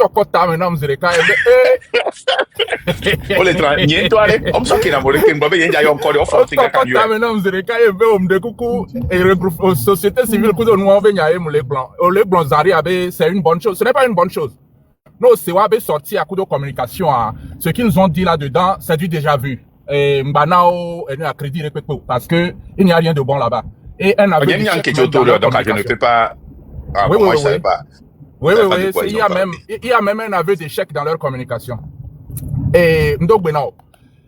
tokota maintenant mzereka Ole tra niente ale omso kina mo rekin bobe yenja yo encore of something ka kanyo. tokota maintenant mzereka ebe omde kuku et regroupe société civile kudo nous venir à les blancs. Les blancs zari abe c'est une bonne chose. Ce n'est pas une bonne chose. Nos sewa be sorti à coup de communication ce qu'ils nous ont dit là-dedans, c'est du déjà vu. Et Mbanao est à crédit parce que il n'y a rien de bon là-bas. Et un aveu d'échec donc je ne peux pas. Ah, oui, bon, oui, moi, je savais pas. Oui, il y a même un aveu d'échec dans leur communication. Et donc,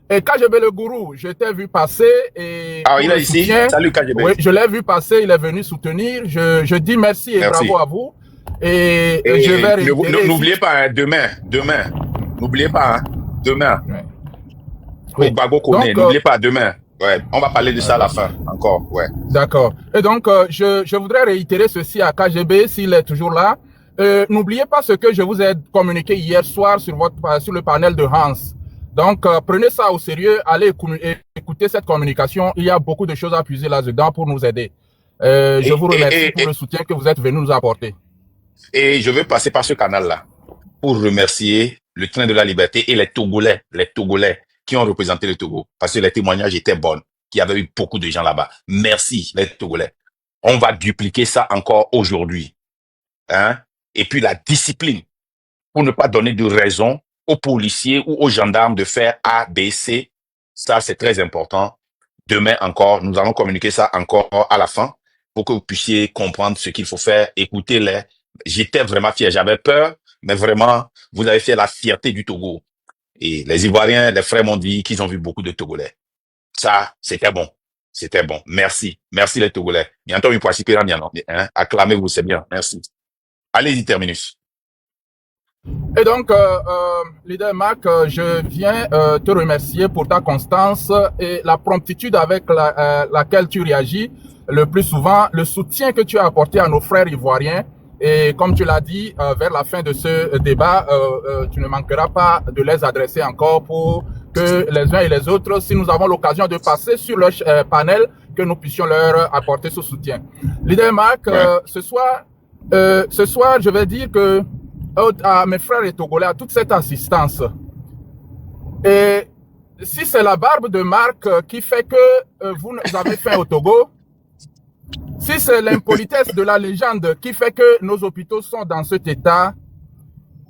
et KGB le gourou, je t'ai vu passer et il est ici. Salut KGB. Oui, je l'ai vu passer, il est venu soutenir. Je dis merci et bravo à vous. Et je vais réitérer. N'oubliez pas, hein, demain. N'oubliez pas, hein, demain. Oui. N'oubliez pas, demain. Ouais, on va parler de ça à la fin, encore, ouais. D'accord. Et donc, je voudrais réitérer ceci à KGB, s'il est toujours là. N'oubliez pas ce que je vous ai communiqué hier soir sur le panel de Hans. Donc, prenez ça au sérieux, allez écouter cette communication. Il y a beaucoup de choses à puiser là-dedans pour nous aider. Je vous remercie pour le soutien que vous êtes venu nous apporter. Et je veux passer par ce canal-là pour remercier le Train de la Liberté et les Togolais qui ont représenté le Togo, parce que les témoignages étaient bons, qu'il y avait eu beaucoup de gens là-bas. Merci, les Togolais. On va dupliquer ça encore aujourd'hui. Hein? Et puis la discipline, pour ne pas donner de raison aux policiers ou aux gendarmes de faire A, B, C. Ça, c'est très important. Demain encore, nous allons communiquer ça encore à la fin pour que vous puissiez comprendre ce qu'il faut faire. Écoutez-les. J'étais vraiment fier. J'avais peur, mais vraiment, vous avez fait la fierté du Togo. Et les Ivoiriens, les frères m'ont dit qu'ils ont vu beaucoup de Togolais. Ça, c'était bon. C'était bon. Merci. Merci les Togolais. Bientôt, une fois, hein? Acclamez-vous, c'est bien. Merci. Allez-y, Terminus. Et donc, leader Marc, je viens te remercier pour ta constance et la promptitude avec laquelle tu réagis le plus souvent, le soutien que tu as apporté à nos frères ivoiriens. Et comme tu l'as dit, vers la fin de ce débat, tu ne manqueras pas de les adresser encore pour que les uns et les autres, si nous avons l'occasion de passer sur leur panel, que nous puissions leur apporter ce soutien. Leader Marc, ce soir, je vais dire que à mes frères et Togolais, à toute cette assistance, et si c'est la barbe de Marc qui fait que vous avez faim au Togo, si c'est l'impolitesse de la légende qui fait que nos hôpitaux sont dans cet état,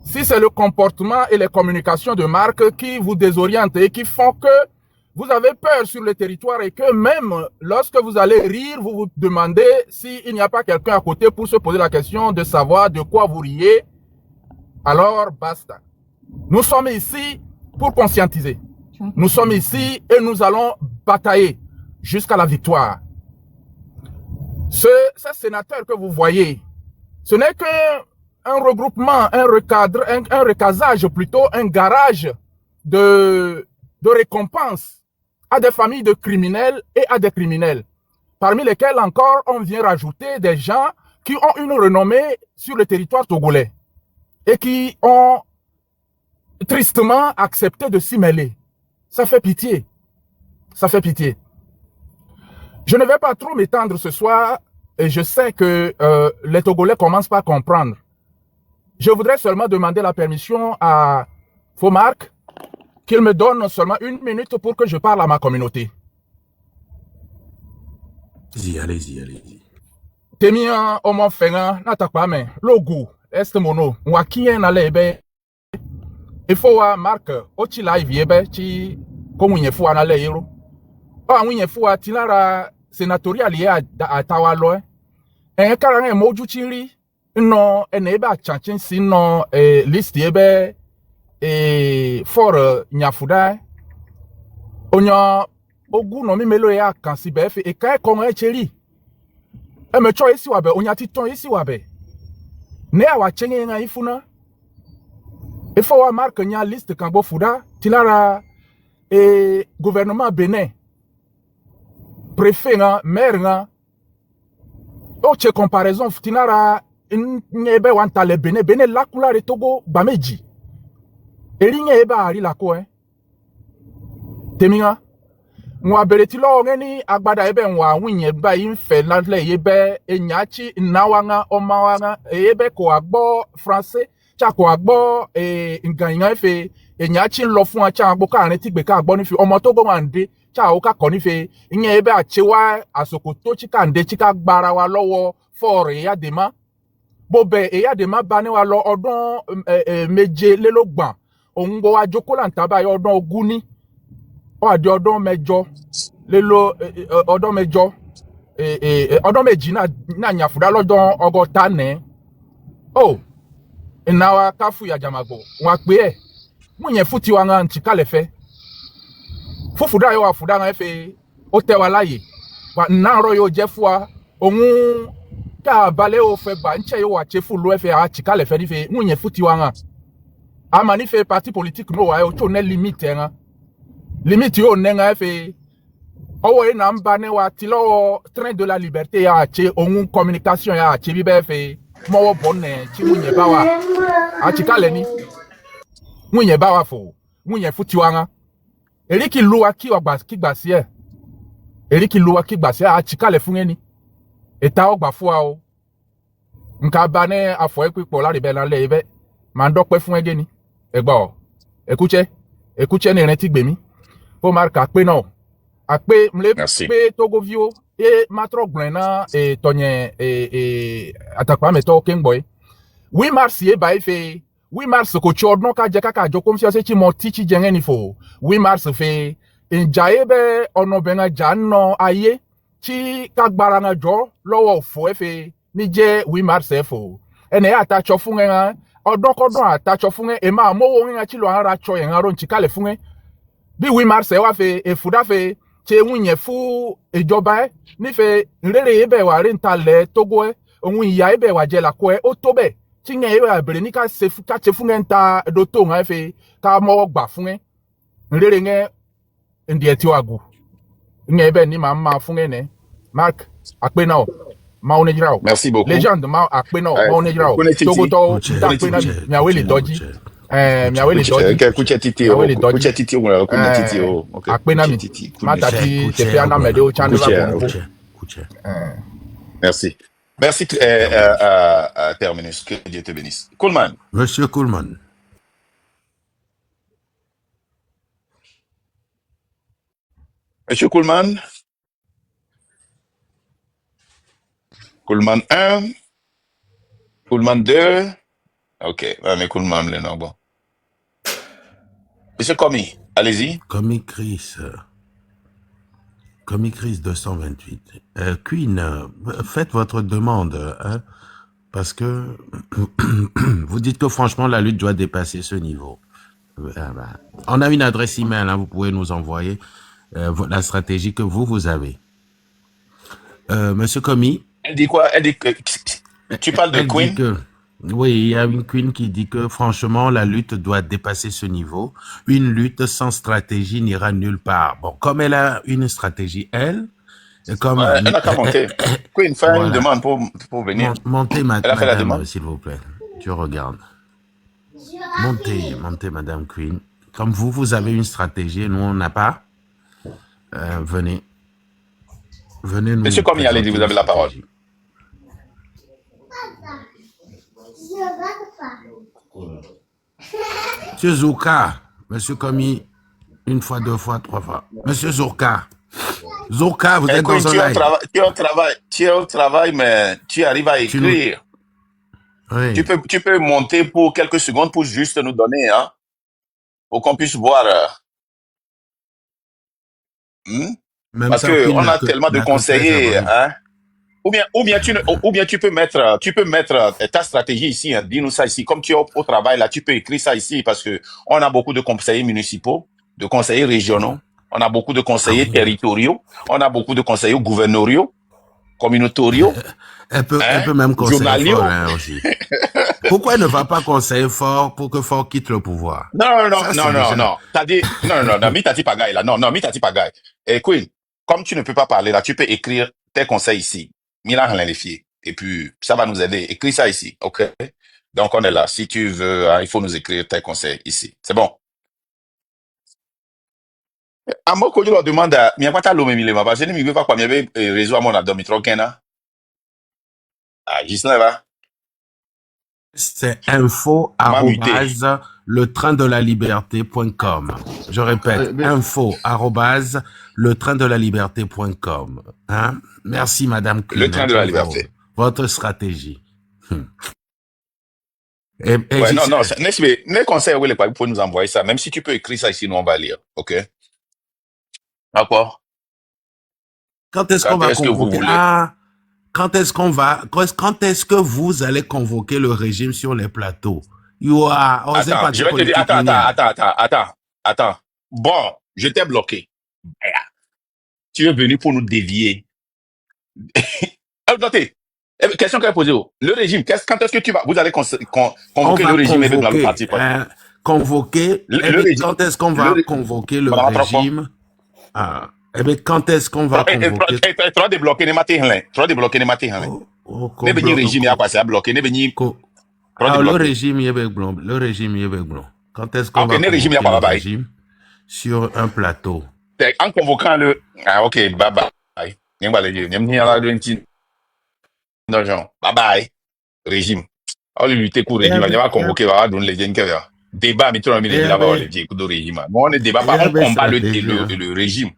si c'est le comportement et les communications de Marc qui vous désorientent et qui font que vous avez peur sur le territoire et que même lorsque vous allez rire, vous vous demandez s'il n'y a pas quelqu'un à côté pour se poser la question de savoir de quoi vous riez, alors basta. Nous sommes ici pour conscientiser. Nous sommes ici et nous allons batailler jusqu'à la victoire. Ces sénateurs que vous voyez, ce n'est qu'un regroupement, un recasage plutôt, un garage de récompenses à des familles de criminels et à des criminels, parmi lesquels encore on vient rajouter des gens qui ont une renommée sur le territoire togolais et qui ont tristement accepté de s'y mêler. Ça fait pitié. Ça fait pitié. Je ne vais pas trop m'étendre ce soir et je sais que les Togolais commencent par comprendre. Je voudrais seulement demander la permission à Fomarc qu'il me donne seulement 1 minute pour que je parle à ma communauté. Allez-y. Temia omo fenga natakpame logo estimono wakie na lebe efowa Marc ochi live ebe chi komunye fu na le yero o awunye fu atinara senatorial ye atawalo karanga moju chiri no ebe achanchin si no list ebe for nyafuda onyo ogu no mi melo ya kan si be fe kai kon cheri me cho isi wabe onya titon isi wabe ne awa chenge nga ifuna efo wa Marc nya liste kan bo fuda tilara gouvernement Benin préfet nga maire nga o che comparaison tinara nyebe wanta le Benin la kula re Togo bameji eringa eba ari la ko teminga mwa beretilo ngeni agbada ebe nwa nwunye ba infe lanle yebe enyachi nawanga omawanga ebe ko agbo français Chako agbo nganya fe enya chin lo fun acha agbo ka rin tigbe ka agbo ni fi ọmọ tó go mande cha o ka ko ni fe ìyẹn ebe achewa asoko to chika nde chika gbara wa lọ́wọ́ for eya dema bo be eya dema ba ni wa lọ ọdún méje-lélọ́gbọ̀n ohun go wa jókòó la nta ba ọdún ogún ni o ade ọdún mẹ́jọ lelo ọdún mẹ́jọ ọdún méjì na nyafuda lọ́dún ọgọ́ta ne oh inawa kafu ya jamago wa pe munye futi wa nga nchika lefe fufuda yo afuda nga efe o te wa láyé wa na ro yo je fua ohun ka bale o fe ba nche yo wa chefu lo efe a chika lefe ni fe munye futi wa nga ama ni fe parti politique no wa yo cho ne limite nga limite yo ne nga efe owo e na mba ne wa ti lo train de la liberté ya che ohun communication ya che bi be fe mo bonne chi munye ba wa a chika le ni munye ba wa fo munye futi wa nga eriki luwa ki ogba ki gba si e eriki luwa ki gba si a chika le fun eni eta ogba fu a o nka ba ne afo e pipo la ribe na le ibe ma ndope fun ege ni egba o ekuche ni ren ti gbe mi o marka pe no a pe mle pe togo vio e matro glen na tonye atakwa meto kengboy 8 mars ye ba ife 8 mars ko chodno ka je kaka jo confiance chi mo ti chi jengen ni fo 8 mars fe njaye be ono be nga janno aye chi ka gbara nga jo lowo fo efe ni je 8 mars fo ene ata cho fun nga odon kodon ata cho fun e ma mo wo nga chi lo ara cho yen aro nchi kale fun bí 8 mars wa fe efuda fe che nwunye fu ìjọba ni fe nrere ebe wa re ntale Togo ohun iya ebe wa je la ko o to be tinye ebe bere ni ka se fu ka che fun nta do to nga fe ka mo gba fun nrere nge ndie ti wagu nge ebe ni ma fun ne Mark akpe na o ma o nejira o Merci beaucoup. Legend ma akpe na o ma o nejira o Togo to akpe na mi awele doji mi awele doji kuche titi o kuche titi o kuna titi o okay akpe na mi mata ti te pe ana mede o chande merci Terminus, que Dieu te bénisse. Coolman. Monsieur Coolman. Monsieur Coolman. Coolman 1. Coolman 2. Ok, mais Coolman, le nom, bon. Monsieur Commis, allez-y. Commis Chris 228. Queen, faites votre demande, hein, parce que vous dites que franchement la lutte doit dépasser ce niveau. On a une adresse email, hein, vous pouvez nous envoyer la stratégie que vous avez. Monsieur Commis. Elle dit quoi? Elle dit que tu parles de Queen? Oui, il y a une Queen qui dit que franchement la lutte doit dépasser ce niveau. Une lutte sans stratégie n'ira nulle part. Bon, comme elle a une stratégie, elle n'a qu'à monter. Queen, fais une demande pour venir. Montez, madame, s'il vous plaît. Je regarde. Montez, madame Queen. Comme vous avez une stratégie, nous on n'a pas. Venez nous. Monsieur Commis, allez-y, vous avez la parole. Monsieur Zourka, monsieur Commis, une fois, 2 fois, 3 fois. Monsieur Zourka, vous êtes dans un live. Tu es au travail, mais tu arrives à écrire. Oui. Tu peux monter pour quelques secondes pour juste nous donner, hein, pour qu'on puisse voir. Parce qu'on a tellement de conseillers, hein. Ou bien tu peux mettre ta stratégie ici, hein, dis-nous ça ici. Comme tu es au travail là, tu peux écrire ça ici parce que on a beaucoup de conseillers municipaux, de conseillers régionaux, on a beaucoup de conseillers territoriaux, on a beaucoup de conseillers gouverneuriaux, communautauriaux. Elle peut même conseiller fort, hein, aussi. Pourquoi elle ne va pas conseiller fort pour que Fort quitte le pouvoir? Non. T'as dit, non, mitati pagaille là. Non, mitati pagaille. Et Queen, comme tu ne peux pas parler là, tu peux écrire tes conseils ici. Milan Halifié. Et puis, ça va nous aider. Écris ça ici, ok? Donc, on est là. Si tu veux, hein, il faut nous écrire tes conseils ici. C'est bon. À moi, quand je leur demande, mais pas ta l'homme, mais parce que je ne veux pas quoi, mais réseau à mon adom, il trop qu'un, ah, juste là, va. C'est info m'a muté. arobase letrainddelaliberté.com. Je répète, info arobase letrainddelaliberté.com. Hein? Merci, Madame Le Queen, train hein, de la pour liberté. votre stratégie. Et Ouais, non, Gislain, les conseils, oui, vous pouvez nous envoyer ça. Même si tu peux écrire ça ici, nous, on va lire. OK? D'accord? quand est-ce qu'on Quand va est-ce que vous convoquer? voulez? Ah, quand est-ce que vous allez convoquer le régime sur les plateaux? Attends, je vais te dire, attends. Bon, je t'ai bloqué. Tu es venu pour nous dévier. Attendez. Question qu'elle a posée. Le régime, quand est-ce que vous allez convoquer le régime avec le parti? Convoquer, Le régime. quand est-ce qu'on va convoquer le régime? Ah, quand est-ce qu'on va convoquer? Trois débloqués les matins. Ne venir régime, il y a quoi, c'est à bloquer. Ne venir. Le régime, il y a blanc. Le régime, il y a blanc. Quand est-ce qu'on va convoquer le régime sur un plateau? En convoquant le. Ah, ok, bye bye. Bye bye. Régime. On va lutter pour le régime. On va convoquer, on va donner les gens. Débat, mais tu vas le régime. On ne débat pas, on combat le régime.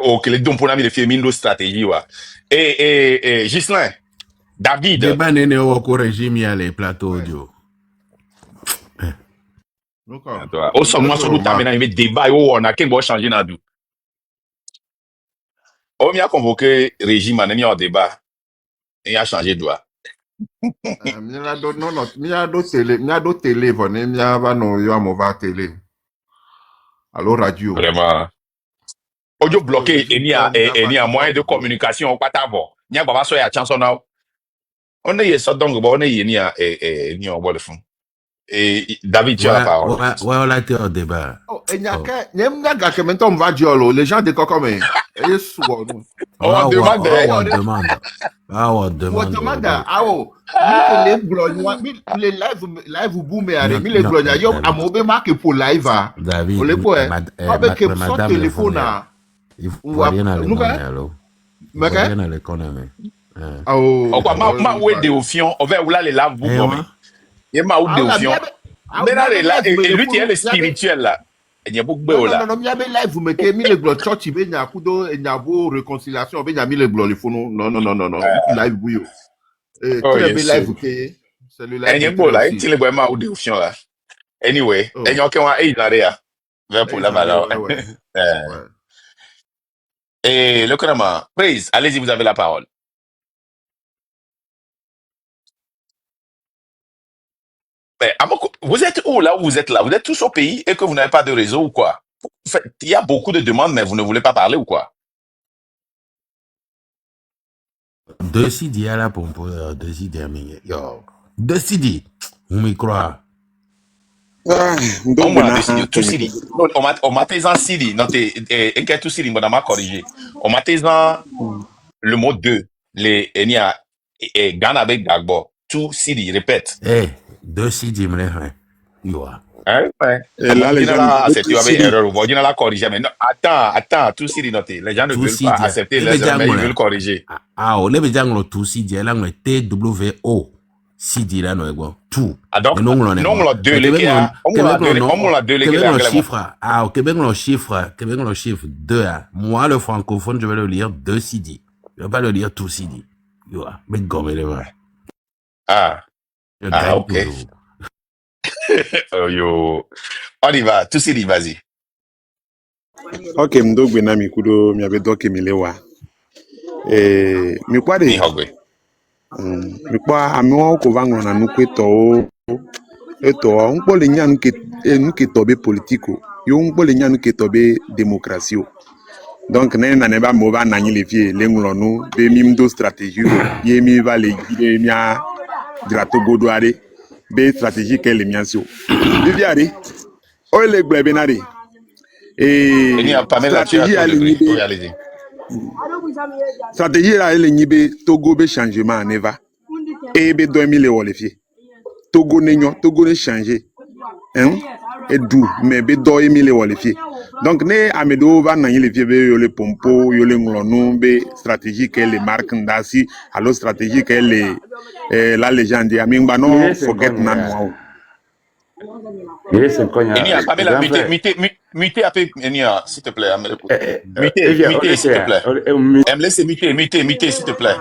Ok, les dons pour la vie de féminin, stratégie, ouais. Et Gislain, David. Débat n'est au régime, il y a les plateaux audio. Au sommet, sur nous, t'as mis débat, on a qu'un bon changer dans tout. On a convoqué régime, on a mis en débat. Et a changé de doigt. Alors radio. Vraiment. Audio bloqué, il y a un moyen de communication, pas d'abord. Il y a pas de chanson now. On est ça donc, on est il y a un bon fond. Et David, tu as la parole. Ouais, on a été au débat. Les gens de Kokome. On demande. Les live boom et arrêt. Les glorieux, yo, à mon marque pour live. David, avec son téléphone. Il faut rien à l'économie. Oh, quoi, ma oué de Ofion, on va où là les laves vous comme. Il m'a oué de Ofion. Mais là, et lui qui est le spirituel là. Il y a beaucoup de là. Non, il y a des live, vous mettez mis les gloires, church, il y a kudo, il y a vos réconciliations, il y a mis les gloires, les phonos. Non. Live, oui. Tous les live, ok. C'est le live. Il y a beau là, il y a ma oué de Ofion là. Anyway, il y a quelqu'un qui a rien. Vers pour la valeur. Et le Krama, Praise, allez-y, vous avez la parole. Mais vous êtes où là où vous êtes là? Vous êtes tous au pays et que vous n'avez pas de réseau ou quoi? Il y a beaucoup de demandes, mais vous ne voulez pas parler ou quoi? Deux CD à la pompe, deux CD à mine. Yo, deux CD, vous me croyez? On m'a décidé tout CD. On m'a taisé CD. Non, t'es tout CD, on m'a corrigé. On m'a taisé le mot 2. Les Enya et Ghana avec Dagbo. Tout CD, répète. Deux CD, me l'ai yo. Hein? Et là, les gens accepté avec erreur. Vous voyez, on l'a corrigé. Mais non, attends, tout CD noté. Les gens ne veulent pas accepter les erreurs, mais ils veulent corriger. On est bien dans le tout CD, là, on est TWO. CD là, non, tout. Donc, non, on deux, les gars. On l'a deux, les gars. Au Québec, le chiffre 2. Moi, le francophone, je vais le lire 2 CD. Je vais pas le lire tout CD. Mais gomme, les vrais. Ok. Yo. On y va, tout CD, vas-y. Ok, mdogwe na mikudo miabedoke milewa. Mikwade. Mikwa amiwa ko vango na nukweto eto nkpo le nya nuke tobe politiko yo nkpo le nya nuke tobe demokrasio. Donc ne na ne ba mo ba nanyi le vie le ngulonu be mimdo stratégie ye mi va le guider mia drato godoare be stratégie ke le miansio. Bibiari o le gbe benari. Stratégie à l'unité. Stratégie à l'unité Togo be changement neva. Et be 2000 le wolefie. Togo ne changé. Hein? du mais be do emi le wole fie donc ne amedo va nanyi le fie be yo le pompo yo le nglonu be stratégie que les marques ndasi allo stratégie que les la légende amingba no forget nan Enia, Pamela, muter un peu, Enia, s'il te plaît. Muter, s'il te plaît. Elle me laisse muter, s'il te plaît.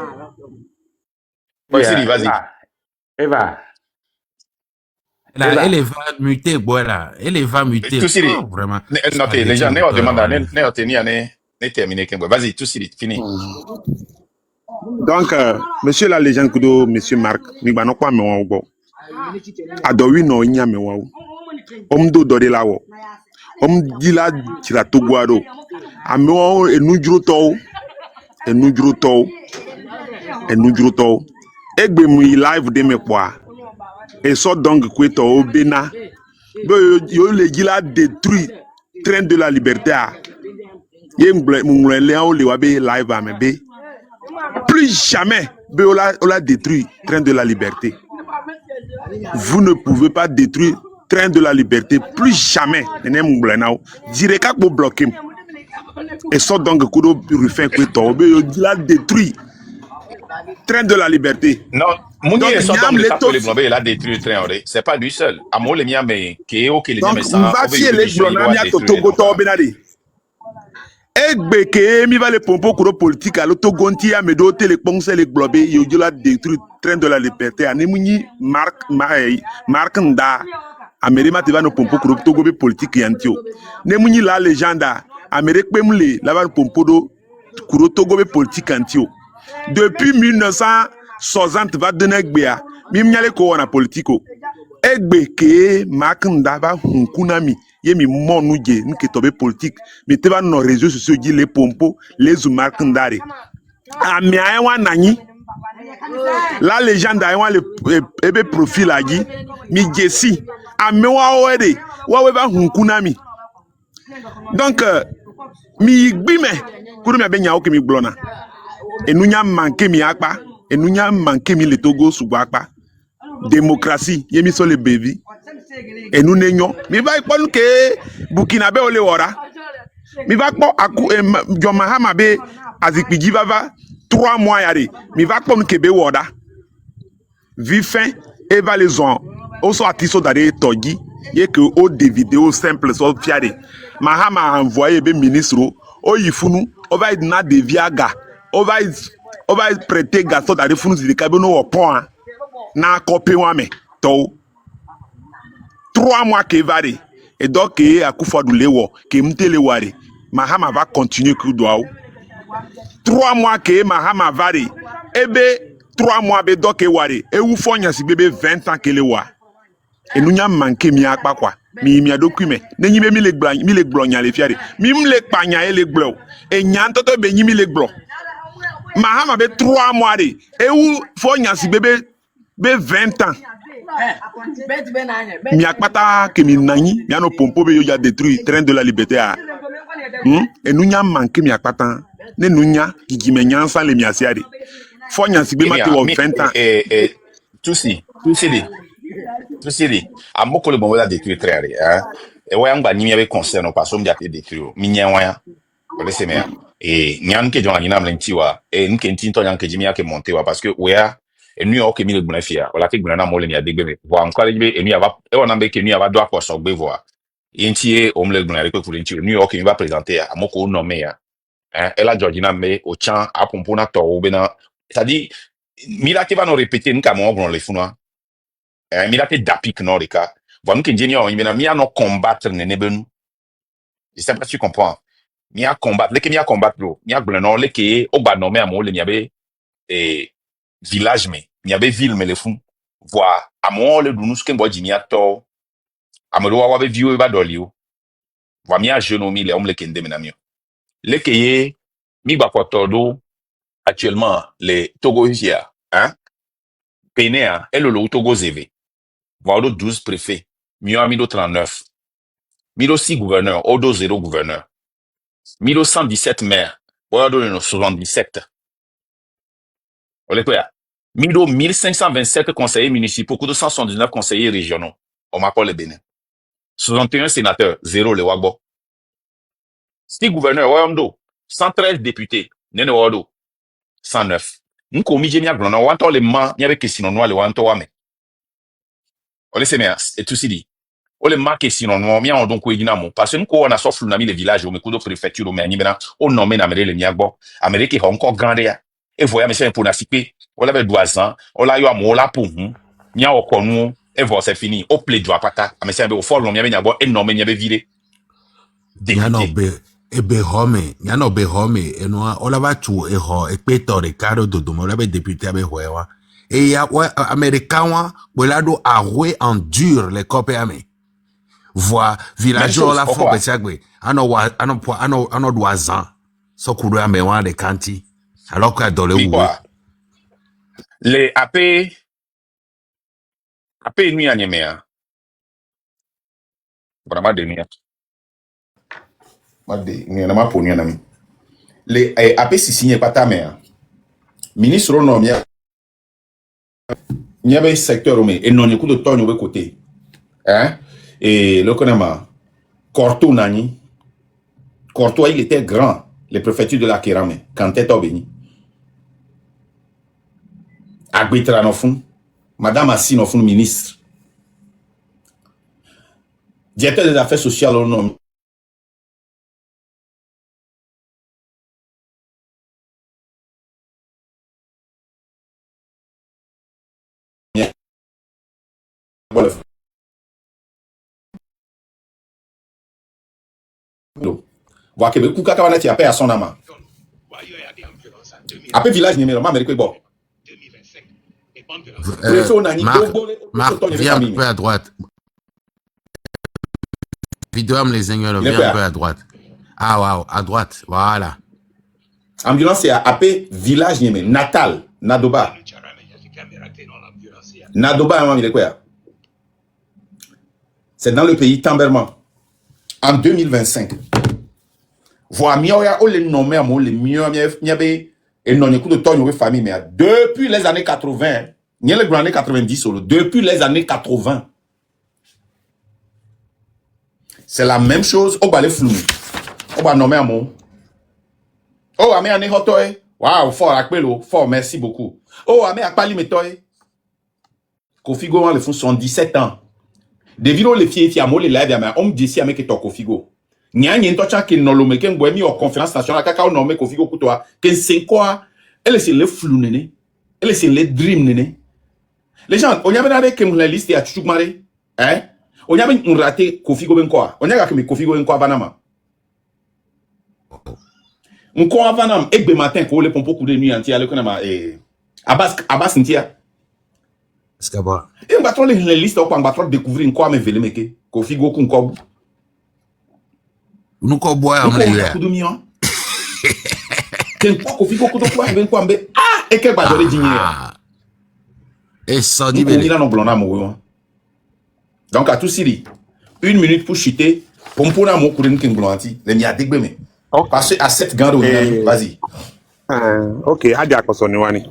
Oui, Siri, vas-y. Eva. Là, elle va muter, voilà. Elle va muter. Tout Siri. Oh, vraiment. Notez, les gens, ne demandent, ne terminer, vas-y, tout Siri, fini. Donc, monsieur la légende kudo, monsieur Marc, mi ba no kwa me wa go. Adowi no nya me wa. Do de la wo. Dila tira toguado. Ame wa enujuro to. Egbe mu live de me kwa. Et so donc kweto obena. Yo le gila détruit train de la liberté a. Ye mgle le o le wa be live a me be. Plus jamais on l'a détruit train de la liberté. Vous ne pouvez pas détruire train de la liberté plus jamais. Direct à bloquer. Et ça donc kudo refait que to il a détruit train de la liberté. Non, Mouni et son homme il a détruit le train. C'est pas lui seul. Amo le mien mais qui est OK les mien mais ça. Donc va fier les blonamia to Togo to benadi. Egbe ke mi va le pompo kuro politique à l'autogonti à me doter les ponce les globés yo la détruit train de la liberté à nemuni mark nda amérima te va no pompo kuro togo be politique yantio nemuni la légende amérique pemle la va pompo do kuro togo be politique antio depuis 1960 va donner gbea mi mnyale ko wana politico egbe ke mark nda va hunkunami ye mi monu je nke tobe politique mi te va no réseaux sociaux dit les pompo les mark ndare ami ayewa nani la légende ayewa le ebe profil agi mi jesi amewa wede wa we va hunkunami donc mi gbime kuru mi abenya o ke mi blona enunya manke mi akpa enunya manke mi le Togo sugba akpa démocratie yemi so le bevi et nous n'ayons mi va ikponu ke Burkina be ole wora mi va kpo aku John Mahama be azikpiji va 3 mois yari mi va kponu ke be woda vi fin et va les on also atiso dare togi ye que o des vidéos simples so fiare Mahama a envoyé be ministre o yifunu o va na de viaga o va prêter gaso dare funu de kabeno o pon na copé wame to 3 mois que varé et donc Akufo-Addo lewo que mtele ware Mahama va continuer que doit 3 mois que Mahama varé ebe 3 mois be donc ware e wu fonya si bebe 20 ans que le wa et nous nya manqué mi akpa kwa mi adokume ne nyime mi le glo nya le fiare mi mle panya e le glo e nya ntoto be nyimi le glo Mahama be 3 mois de e wu fonya si bebe 20 ans mi akpata ke mi nani mi ano pompo be yo ya détruit train de la liberté a et nous nya manqué mi akpata ne nous nya gigime nya sans le mi asiari fonya si be mate wo 20 ans tout si amoko le bon la détruit train hein e wa ngba ni mi be concern parce que me a détruit mi nya wa laissez moi et nyan ke jona ni na mlentiwa e nke ntinto nyan ke jimi yake monter wa parce que oya et nous ok mi le bonafia wala ke gbona na mo le mi adegbe vo encore le et mi ava e wona be ke mi ava doit pour sogbe voir intie o mle gbona ko pour intie nous ok mi va présenter à moko nommé ya hein et la Georgina me au chan a pompona to bena ça dit mi la ke va no répéter nka mo gbon le funwa mi la ke dapik no reka vo nous ke njeni o mi na mi no combattre ne nebenu je sais pas si tu comprends mi a combattre le ke mi a combattre lo mi a gbona no le ke o gba nommé à mo le mi abe village mais il y avait ville mais les fous voir à moi le dounous que moi jimia to amelo wa be vieux ba dolio voir mi a genomi les hommes les kende menamio le keye mi ba potodo actuellement les Togoisia hein Pénéa et le Togo zévé voir le 12 préfets mi a mi do 39 mi do 6 gouverneurs au do 0 gouverneur mi do 117 maires ou do 77 Mido 1527 conseillers municipaux, 279 conseillers régionaux. On m'appelle le Bénin. 61 sénateurs, 0 le Wagbo. 6 gouverneurs, Royaume d'eau. 113 députés, Nene Wado. 109. Nko mi jemi aglona, wanto le ma, nyabe kesinonoa le wanto wame. Ole se mea, et tout si dit. Ole ma kesinonoa, mi an donc wegina mo. Parce que nko wana soflu na mi le village, o me kudo préfecture, o me anibena, o nomme na mere le miagbo. Amérique est encore grande ya. Et voya me se pour na sipe. Ole be 2 ans, ola yo amo, ola pou, mi an okonu, et voya c'est fini. O ple dwa pata. Ame se be o fol, mi abe nyagbo, et nomme nyabe vile. Nyano be home enwa ola ba tu eho ekpeto Ricardo Dodomo la be député abe hwewa et ya américain wa bolado a roué en dur les copéame voix villageois la fo besagbe ano doazan so kuru ame wa de kanti alors que dans le les AP nuit à Niamey. Vraiment de nuit. Les AP si signé pas ta mère. Ministre non mia. Il y avait secteur et non écoute de ton au côté. Hein? Et le connama Corto nani. Corto il était grand, les préfectures de la Kérame quand t'es béni. Agbitra no fun. Madame Assi no fun ministre. Directeur des affaires sociales au nom. Voir que le coup kakabana ti appelle à son ama. Après village numéro Amérique bon. Marc, viens un peu à droite. Vidéo les ingénieurs, viens un peu à droite. Ah wow, à droite, voilà. Ambulance c'est à AP village numéro Natal, Nadoba. Nadoba, c'est dans le pays Tamberman. En 2025. Voir mioya o le nommé à mon le mieux et non écoute de ton famille mais depuis les années 80, ni les années 90 solo, depuis les années 80. C'est la même chose au balai flou. Au bas nommé à mon. Oh amé ane hotoy. Wow, fort akpelo, fort merci beaucoup. Oh amé akpali metoy. Kofi Go le font 77 ans. Devino le fier fiamo le live ama om disi ame ke to Kofi Go. Nya nyen to cha ke no lo meken bo mi o conférence nationale kaka o no me Kofi Go kutoa ken senkoa elle c'est le flou nene. Elle c'est le dream nene. Les gens on y avait dans que la liste ya chuchuk mare hein on y avait un raté Kofi Go benkoa. On y a que me Kofi Go benkoa banama. On ko avanam egbe matin ko le pompo coup de nuit anti ale konama Abbas ntia. Skaba. Et on va trop les listes on va découvrir quoi me vele meke Kofi Go kun ko. Nous ko boya on le Ken ko Kofi Go ko to kwa ben kwa mbe et que ba dole digné. Et ça dit ben. Donc à tout Siri 1 minute pour chuter pompo na mo kuren ken blonti les mi adegbe me. Parce à cette grande vas-y. OK, adi akosoni wani.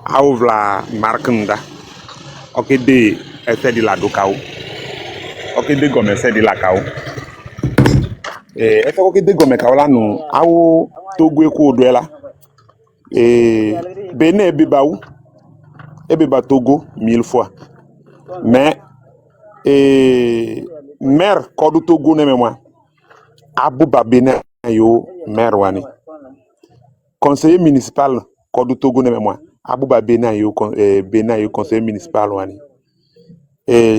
Auvla markunda. OK de ese de la dokao. OK de gome ese de la kao. Ese OK de gome kaola nu awo Togo eku odoela. Benin ebebaou. Ebeba Togo 1000 fois. Mais maire kodu Togo ne moi. Abouba Benin yo maire wani. Conseiller municipal kodu Togo ne moi. Abouba Benin yo conseiller municipal wani.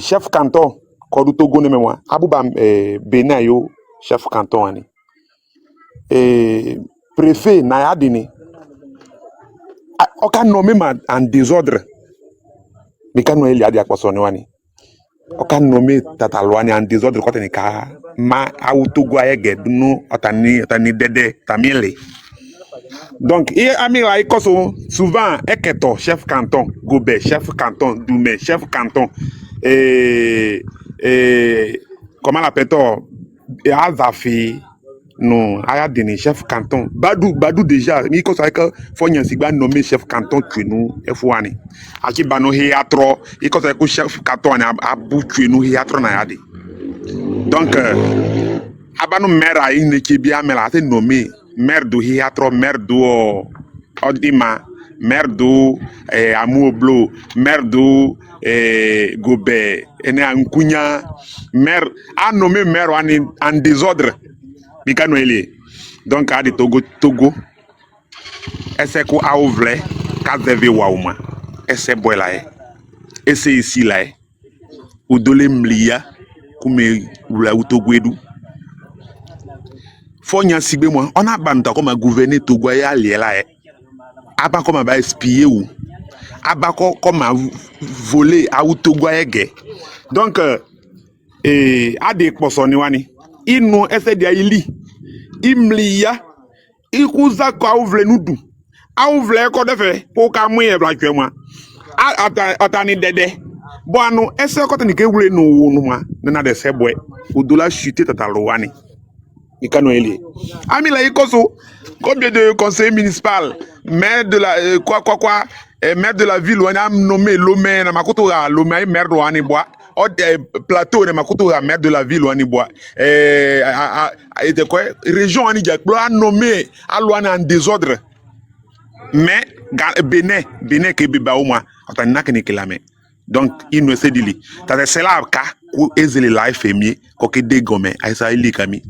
Chef canton kodu Togo ne moi. Abouba Benin yo chef canton wani. Préfet Nayadini. Aucun nommé en désordre. Mais quand il y a des personnes wani. Aucun nommé tatalwani en désordre quand on est ka ma Togo ayege nous otani dede tamile. Donc, et ami souvent Eketo chef canton, Gobert chef canton, Doumé chef canton comment l'appelle-t-on Azafi non Ayadini chef canton Badou déjà mi ko que faut nyansigba nommé chef canton que nous efouani aki bano hiatro iko que chef canton abu que nous hiatro na yadi Donc, abanu maire a une qui bien mais a été nommé maire de Hiatro, maire de Odima, maire de Amoublo, maire de Gobert, et Nkunya, maire a nommé maire en désordre. Bikano ele. Donc, a dit Togo, ese ko a ouvre, ka zeve wauma, ese boila ese ici là, ou dole mlia, kume ula Togo edu. Fonya sigbe moi on a banta comme gouverner Togo ya liela aba comme ba espier ou aba comme voler a ou Togo ege donc ade posoni wani inu ese dia ili imliya ikuza ko ouvle nudu a ouvle ko defe ko ka mu e bla twa moi atani dede bo anu ese ko tani ke wule no ma na de seboe o dollar chuter tatalo wani Ikano Eli. Amila Ikoso, combien de conseillers municipaux, maire de la maire de la ville, on a nommé Lomé, na makutura Lomé, maire de Wanibois, plateau na makutura maire de la ville Wanibois. Région Wanidiaklo a nommé Alouane en désordre. Mais Bénin qui biba au moins, on n'a qu'un kilomè. Donc il ne s'est dit, c'est là que ezele la FMI, que dégomé, aïssa ili kami.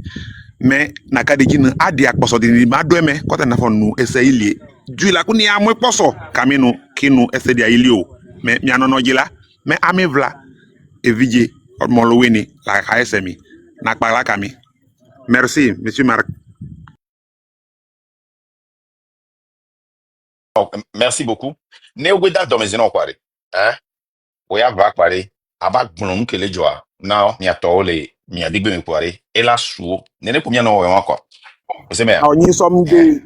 Mais nakade jina adi akposo di ma do me kota na fonu ese ilie du la kuni amwe poso kamino kinu ese dia ilio mais mi anono jila mais ami vla evije mon lo weni la KSMI na kpala kami. Merci monsieur Marc. Donc, merci beaucoup. Ne ogweda domezino kware. Oya va kware. Aba gbonu kele joa. Now mi atole mi adigbe mi kware. Ela suo. Nene ko mi no we wan kwa. Ose me. Alors ni sommes des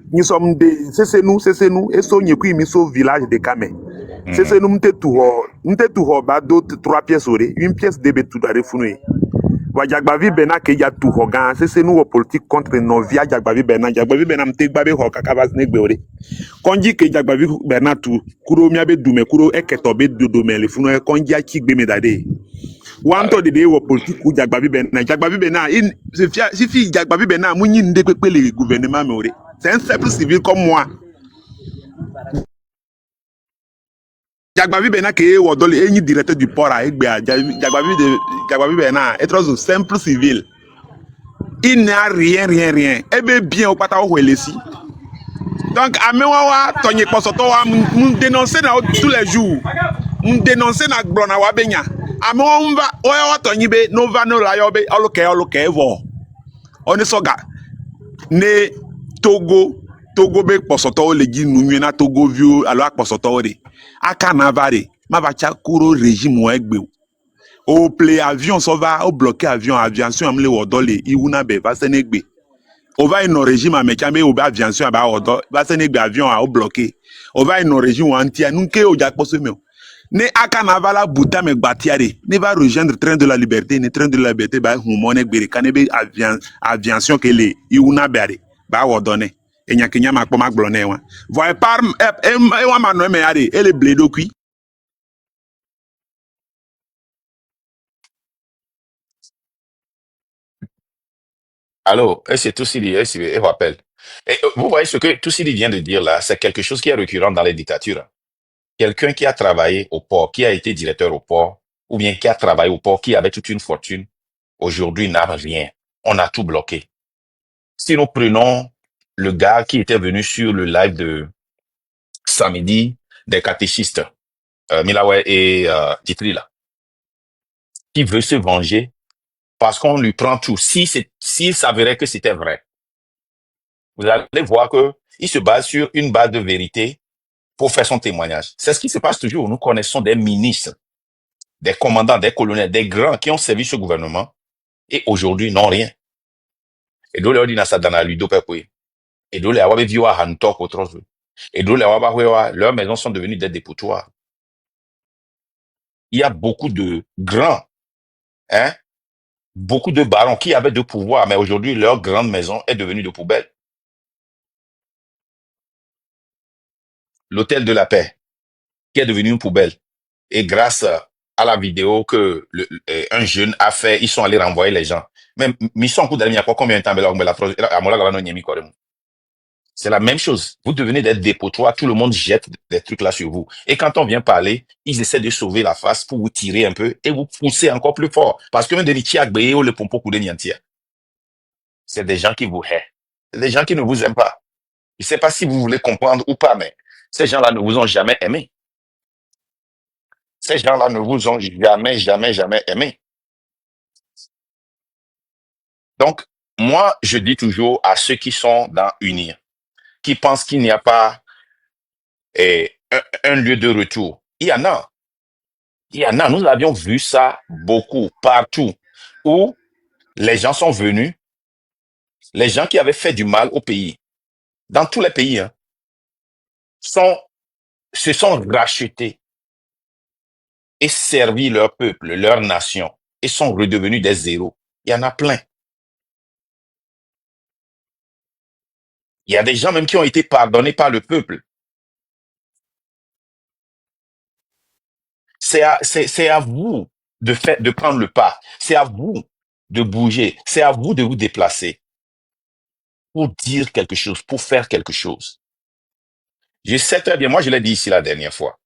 c'est nous et so nyekui mi so village de Kame. C'est nous mte tout ba do 3 pièces ore, une pièce de betu dare funu. Wajagbavi bena ke ya tout hogan, c'est nous politique contre non via Jagbavi bena mte gbabe ho kakabas negbe ore. Konji ke Jagbavi bena tout kuro miabe dume kuro eketobe dodome le funu konji a chigbe medade. Wanto de wo politique ou Jagbavi bena in si fi Jagbavi bena munyi ndekwe le gouvernement me ore. C'est un simple civil comme moi. Jagbavi bena ke wodoli enyi directeur du port a egbe Jagbavi bena est un simple civil. Il n'a rien. Eh bien au pata o welesi. Donc amewa tonye posoto wa dénoncer na tous les jours. Dénoncer na glona wa benya. Amewa mva o tonyi be no va no la yo be oloke vo. Oni soga ne Togo be posoto le gi nu na Togo vieux alors posoto re. Aka navare ma va kuro régime o egbe o play avion so va o bloquer aviation amle wodole iwuna be va senegbe o va no régime amechambe o ba aviation ba wodo va senegbe avion a o bloquer o va no régime antia nunke o ja poso me ne aka navala buta me gbatiare ne va rejoindre train de la liberté ba humone gbere kanebe aviation que le iwuna bere ba wodone enya kenya makpo magblone wa voye par wa mano me yare ele bledo kui. Alors, c'est tout ce qu'il rappelle. Et vous voyez ce que tout ce qu'il vient de dire là, c'est quelque chose qui est récurrent dans les dictatures. Quelqu'un qui a travaillé au port, qui a été directeur au port, ou bien qui a travaillé au port, qui avait toute une fortune, aujourd'hui n'a rien. On a tout bloqué. Si nous prenons le gars qui était venu sur le live de samedi des catéchistes, Milawe et Titri là, qui veut se venger parce qu'on lui prend tout. S'il s'avérait que c'était vrai, vous allez voir que il se base sur une base de vérité pour faire son témoignage. C'est ce qui se passe toujours. Nous connaissons des ministres, des commandants, des colonels, des grands qui ont servi ce gouvernement et aujourd'hui n'ont rien. Et donc, les ça dans la ludo pepoué. Et donc, les awabe viwa hantok au trozo. Et donc, les awabe leurs maisons sont devenues des dépotoirs. Il y a beaucoup de grands, beaucoup de barons qui avaient de pouvoir, mais aujourd'hui, leur grande maison est devenue de poubelle. L'hôtel de la paix, qui est devenu une poubelle. Et grâce à la vidéo que un jeune a fait, ils sont allés renvoyer les gens. Même mission coup d'aller combien de temps c'est la même chose. Vous devenez des dépotoirs, tout le monde jette des trucs là sur vous. Et quand on vient parler, ils essaient de sauver la face pour vous tirer un peu et vous pousser encore plus fort. Parce que même des le pompo c'est des gens qui vous haïssent. C'est des gens qui ne vous aiment pas. Je ne sais pas si vous voulez comprendre ou pas, mais ces gens-là ne vous ont jamais aimé. Ces gens-là ne vous ont jamais, jamais, jamais aimé. Donc, moi, je dis toujours à ceux qui sont dans Unir, qui pensent qu'il n'y a pas un lieu de retour. Il y en a. Il y en a. Nous avions vu ça beaucoup, partout, où les gens sont venus, les gens qui avaient fait du mal au pays, dans tous les pays, hein, se sont rachetés et servi leur peuple, leur nation, et sont redevenus des héros. Il y en a plein. Il y a des gens même qui ont été pardonnés par le peuple. C'est à vous de prendre le pas. C'est à vous de bouger. C'est à vous de vous déplacer pour dire quelque chose, pour faire quelque chose. Je sais très bien, moi je l'ai dit ici la dernière fois,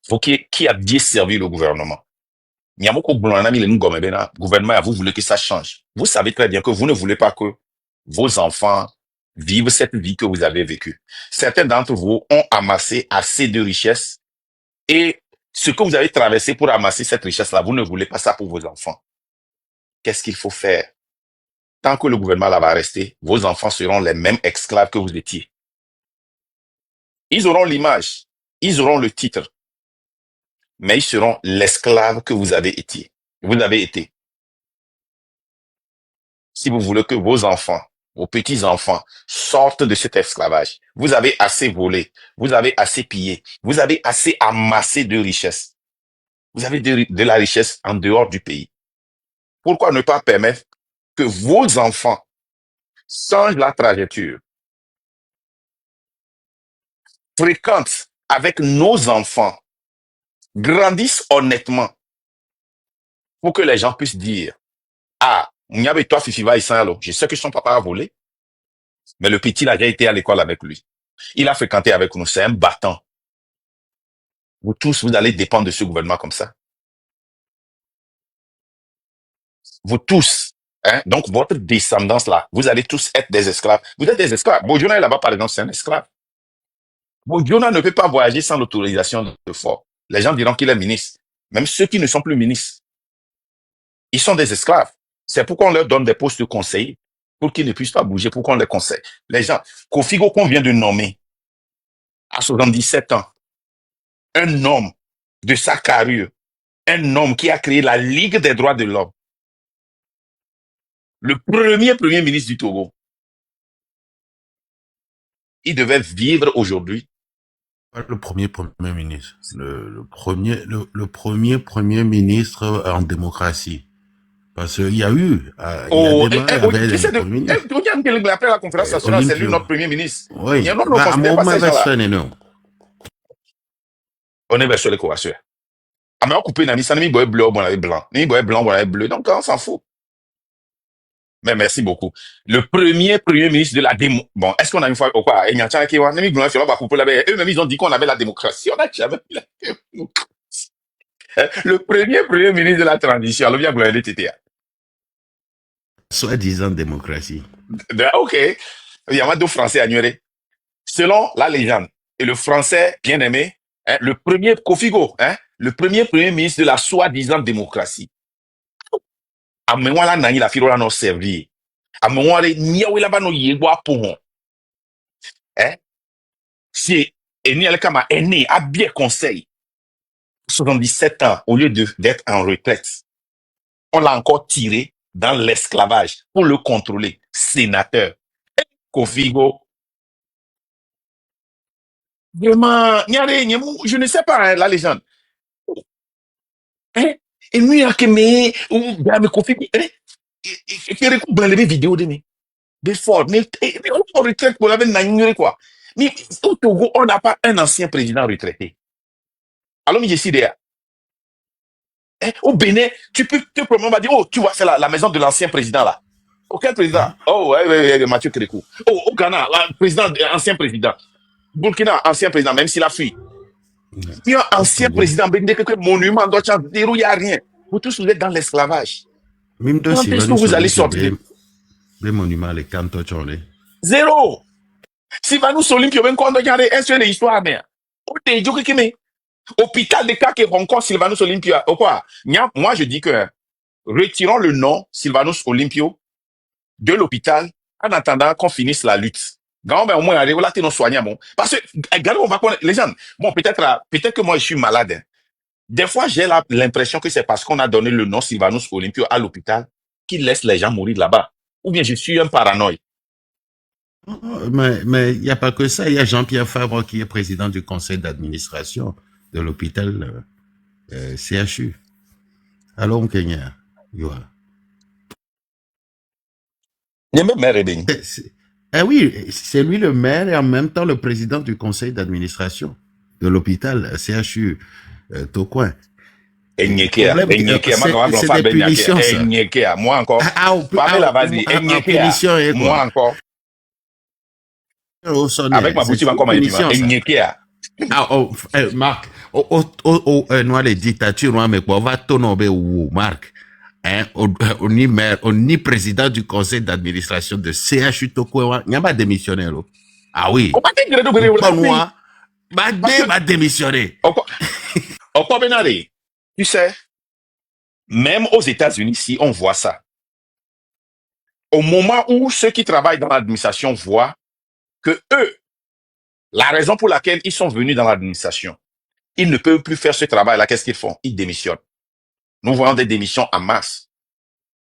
faut qui a bien servi le gouvernement. Gouvernement, vous voulez que ça change. Vous savez très bien que vous ne voulez pas que vos enfants vivent cette vie que vous avez vécue. Certains d'entre vous ont amassé assez de richesses et ce que vous avez traversé pour amasser cette richesse-là, vous ne voulez pas ça pour vos enfants. Qu'est-ce qu'il faut faire? Tant que le gouvernement là va rester, vos enfants seront les mêmes esclaves que vous étiez. Ils auront l'image, ils auront le titre, mais ils seront l'esclave que vous avez été. Vous avez été. Si vous voulez que vos enfants, vos petits-enfants sortent de cet esclavage, vous avez assez volé, vous avez assez pillé, vous avez assez amassé de richesses. Vous avez de la richesse en dehors du pays. Pourquoi ne pas permettre que vos enfants changent la trajectoire, fréquentent avec nos enfants, grandissent honnêtement pour que les gens puissent dire, ah, toi, Fifi va je sais que son papa a volé, mais le petit, il a déjà été à l'école avec lui. Il a fréquenté avec nous, c'est un battant. Vous tous, vous allez dépendre de ce gouvernement comme ça. Vous tous, hein, donc votre descendance là, vous allez tous être des esclaves. Vous êtes des esclaves. Bodjona est là-bas, par exemple, c'est un esclave. Bodjona ne peut pas voyager sans l'autorisation de Ford. Les gens diront qu'il est ministre. Même ceux qui ne sont plus ministres, ils sont des esclaves. C'est pourquoi on leur donne des postes de conseil pour qu'ils ne puissent pas bouger, pour qu'on les conseille. Les gens, Kofigo qu'on vient de nommer à 77 ans, un homme de sa carrure, un homme qui a créé la Ligue des droits de l'homme, le premier ministre du Togo, il devait vivre aujourd'hui. Le premier premier ministre, le premier ministre en démocratie. Parce qu'il y a eu, il y a démarré après la conférence nationale, c'est lui notre premier ministre. Oui, il y a notre on est vers sur les courageux. Ah, mais on coupe une amie, ça ne m'y bleu, on avait blanc. Ni blanc, on avait bleu. Donc, on s'en fout. Mais merci beaucoup. Le premier ministre de la démo. Bon, est-ce qu'on a une fois, ou quoi? Il y a un qui eux-mêmes, ils ont dit qu'on avait la démocratie. On a jamais eu la démocratie. Le premier ministre de la transition, alors bien, vous l'avez été. Soi-disant démocratie. Ok. Il y a deux Français à Nuéré. Selon la légende, et le Français bien aimé, hein, le premier Kofigo, hein, le premier ministre de la soi-disant démocratie. Amenwa la nani la firo la no servi. Amenwa le niawe la ba no yegwa pohon. Si eni elle kama eni a bien conseil. 77 ans au lieu d'être en retraite. On l'a encore tiré dans l'esclavage pour le contrôler. Sénateur. Kofigo. Vraiment, je ne sais pas, hein, la légende. Hein? Et nous, il y a que mes, ou, bien, mes Kofigo, hein? Et regarde les vidéos de mes. Des forts, mais on retraite pour la veine quoi. Mais au Togo, on n'a pas un ancien président retraité. Alors, je suis derrière. Au Bénin, tu peux te promener, on va dire, oh, tu vois, c'est la maison de l'ancien président là. Aucun président. Oh, ouais, Mathieu Kérékou. Oh, au Ghana, ancien président. Burkina, ancien président, même s'il a fui. Il y a un ancien président, monument, il n'y a rien. Vous tous, vous êtes dans l'esclavage. Même Quand est-ce que vous allez sortir? Les monuments, les cantos, zéro. Si va nous Olympio, même quand on regarde, est-ce que l'histoire, mais, hôpital de cas qui rencontre Sylvanus Olympio, quoi? Moi, je dis que, retirons le nom Sylvanus Olympio de l'hôpital en attendant qu'on finisse la lutte. Quand au moins, là, t'es non soignant, bon. Parce que, regardez, on va connaître, les gens, bon, peut-être que moi, je suis malade, hein. Des fois, j'ai l'impression que c'est parce qu'on a donné le nom Sylvanus Olympio à l'hôpital qu'il laisse les gens mourir là-bas. Ou bien je suis un paranoïe. Mais il n'y a pas que ça. Il y a Jean-Pierre Fabre qui est président du conseil d'administration de l'hôpital CHU. Alors, Kenya, Il y a même maire Ebeni. Oui, c'est lui le maire et en même temps le président du conseil d'administration de l'hôpital CHU Tocoin. C'est des punitions, ça. Moi encore. Moi encore. Avec ma boutique encore, Marc, nous les dictatures, mais on va tourner où, Marc? On est président du conseil d'administration de CHU Tokoewa. Il n'y a pas démissionnaire. Ah oui. Pas moi. Va démissionner. Encore Benari. Tu sais, même aux États-Unis, si on voit ça, au moment où ceux qui travaillent dans l'administration voient que eux, la raison pour laquelle ils sont venus dans l'administration, ils ne peuvent plus faire ce travail-là, qu'est-ce qu'ils font? Ils démissionnent. Nous voyons des démissions en masse.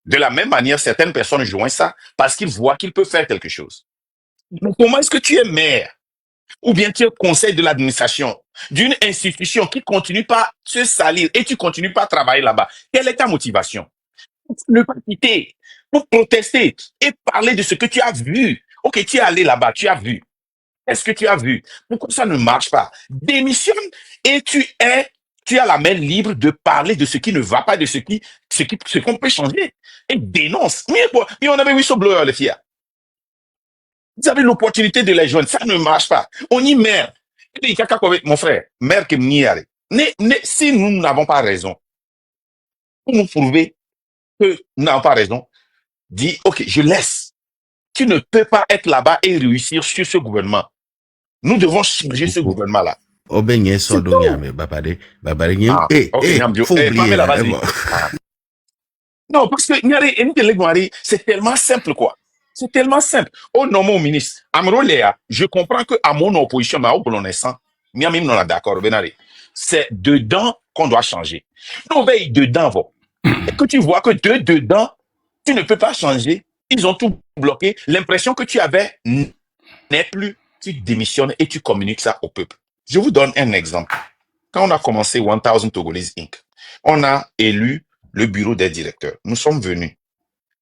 De la même manière, certaines personnes joignent ça parce qu'ils voient qu'ils peuvent faire quelque chose. Donc, comment est-ce que tu es maire ou bien tu es conseil de l'administration d'une institution qui continue pas se salir et tu continues pas à travailler là-bas? Quelle est ta motivation? Ne pas quitter pour protester et parler de ce que tu as vu. Ok, tu es allé là-bas, tu as vu. Est-ce que tu as vu? Pourquoi ça ne marche pas? Démissionne et tu as la main libre de parler de ce qui ne va pas, de ce qu'on peut changer. Et dénonce. Mais on avait whistleblower, les filles. Vous avez l'opportunité de les joindre. Ça ne marche pas. On y merde. Mon frère, mère qui m'y si nous n'avons pas raison, pour nous prouver que nous n'avons pas raison, dis, ok, je laisse. Tu ne peux pas être là-bas et réussir sur ce gouvernement. Nous devons changer ce gouvernement-là. Non, parce que c'est tellement simple, quoi. C'est tellement simple. Au nom mon ministre, Amroléa, je comprends que à mon opposition, mais au connaissant, même non d'accord, c'est dedans qu'on doit changer. Non, veille dedans, et que tu vois que dedans, tu ne peux pas changer. Ils ont tout bloqué. L'impression que tu avais n'est plus. Tu démissionnes et tu communiques ça au peuple. Je vous donne un exemple. Quand on a commencé 1000 Togolese Inc., on a élu le bureau des directeurs. Nous sommes venus.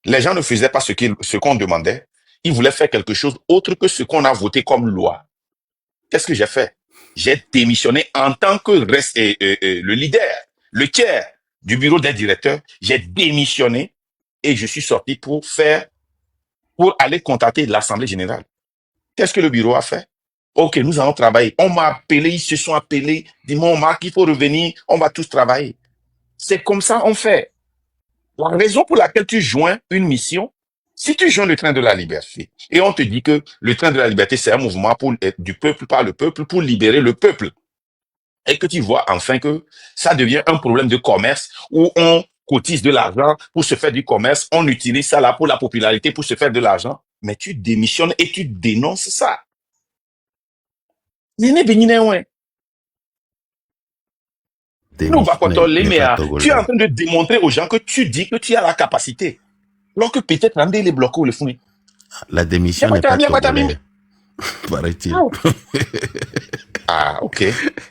Les gens ne faisaient pas ce qu'on demandait. Ils voulaient faire quelque chose autre que ce qu'on a voté comme loi. Qu'est-ce que j'ai fait? J'ai démissionné en tant que le leader, le tiers du bureau des directeurs. J'ai démissionné et je suis sorti pour aller contacter l'Assemblée générale. Qu'est-ce que le bureau a fait? Ok, nous allons travailler. On m'a appelé, ils se sont appelés. Dis-moi, Marc, il faut revenir. On va tous travailler. C'est comme ça on fait. La raison pour laquelle tu joins une mission, si tu joins le train de la liberté, et on te dit que le train de la liberté, c'est un mouvement du peuple par le peuple pour libérer le peuple, et que tu vois enfin que ça devient un problème de commerce où on cotise de l'argent pour se faire du commerce, on utilise ça là pour la popularité, pour se faire de l'argent, mais tu démissionnes et tu dénonces ça. Tu es en train de démontrer aux gens que tu dis que tu as la capacité. Alors que peut-être André les bloqués ou les founis. La démission n'est pas togolais. Paraît-il. Ah, ok.